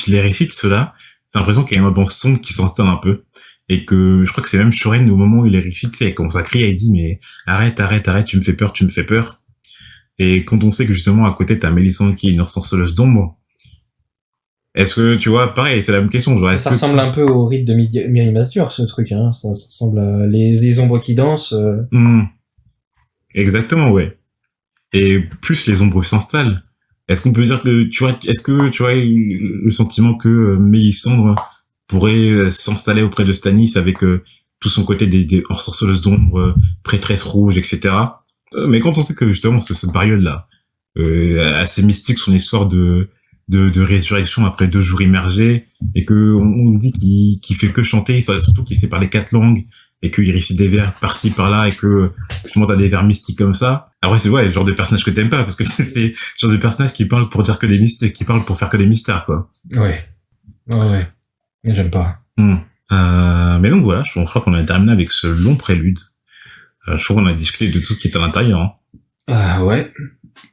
les récite ceux-là, t'as l'impression qu'il y a une ambiance sombre qui s'installe un peu. Et que je crois que c'est même Shoren au moment où il les récite, tu sais, il commence à crier, il dit mais arrête, tu me fais peur. Et quand on sait que justement à côté t'as Mélisandre qui est une ensorceleuse d'ombre, est-ce que tu vois, pareil, c'est la même question, genre, ça ressemble un peu au rite de Mirri Masdur, ce truc, hein. Ça ressemble à les ombres qui dansent. Exactement, ouais. Et plus les ombres s'installent, est-ce qu'on peut dire que tu vois le sentiment que Mélisandre pourrait s'installer auprès de Stannis avec tout son côté des ensorceleuses d'ombre, prêtresse rouge, etc. Mais quand on sait que justement ce Bariol-là, assez mystique, son histoire de résurrection après 2 jours immergés, et que on dit qu'il fait que chanter, surtout qu'il sait parler 4 langues, et qu'il récite des vers par-ci par-là, et que justement t'as des vers mystiques comme ça. Après c'est le genre de personnage que t'aimes pas, parce que c'est le genre de personnage qui parle pour dire que des mystères, qui parle pour faire que des mystères, quoi. Ouais. J'aime pas. Mais donc voilà, je crois qu'on a terminé avec ce long prélude. Je crois qu'on a discuté de tout ce qui est à l'intérieur. Hein. Ouais.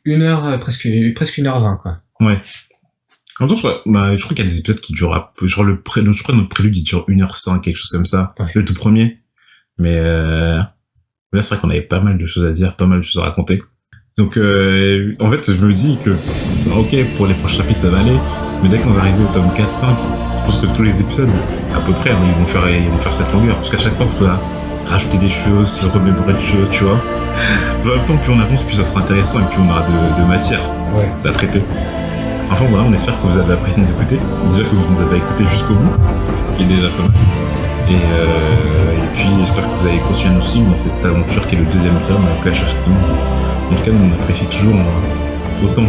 1 heure, presque 1h20, quoi. Ouais. En même temps, je crois qu'il y a des épisodes qui durent un peu, je crois notre prélude, il dure 1h05, quelque chose comme ça. Ouais. Le tout premier. Mais là, c'est vrai qu'on avait pas mal de choses à dire, pas mal de choses à raconter. Donc, en fait, je me dis que, ok, pour les prochains chapitres, ça va aller. Mais dès qu'on va arriver au tome 4-5, je pense que tous les épisodes, à peu près, ils vont faire cette longueur. Parce qu'à chaque fois, il faut rajouter des choses, se remémorer des choses, tu vois. En même temps, plus on avance, plus ça sera intéressant et plus on aura de matière à traiter. Enfin voilà, on espère que vous avez apprécié nous écouter. Déjà que vous nous avez écouté jusqu'au bout, ce qui est déjà pas mal. Et puis, j'espère que vous allez continuer à nous suivre dans cette aventure qui est le 2e tome, Clash of Kings. En tout cas, nous, on apprécie toujours autant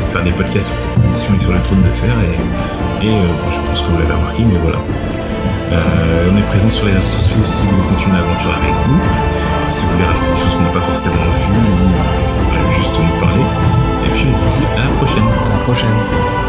faire des podcasts sur cette émission et sur le trône de fer, et je pense que vous l'avez remarqué, mais voilà. On est présent sur les réseaux sociaux si vous voulez continuer l'aventure avec nous, si vous voulez rajouter des choses qu'on n'a pas forcément vues, ou juste nous parler, et puis on vous dit à la prochaine.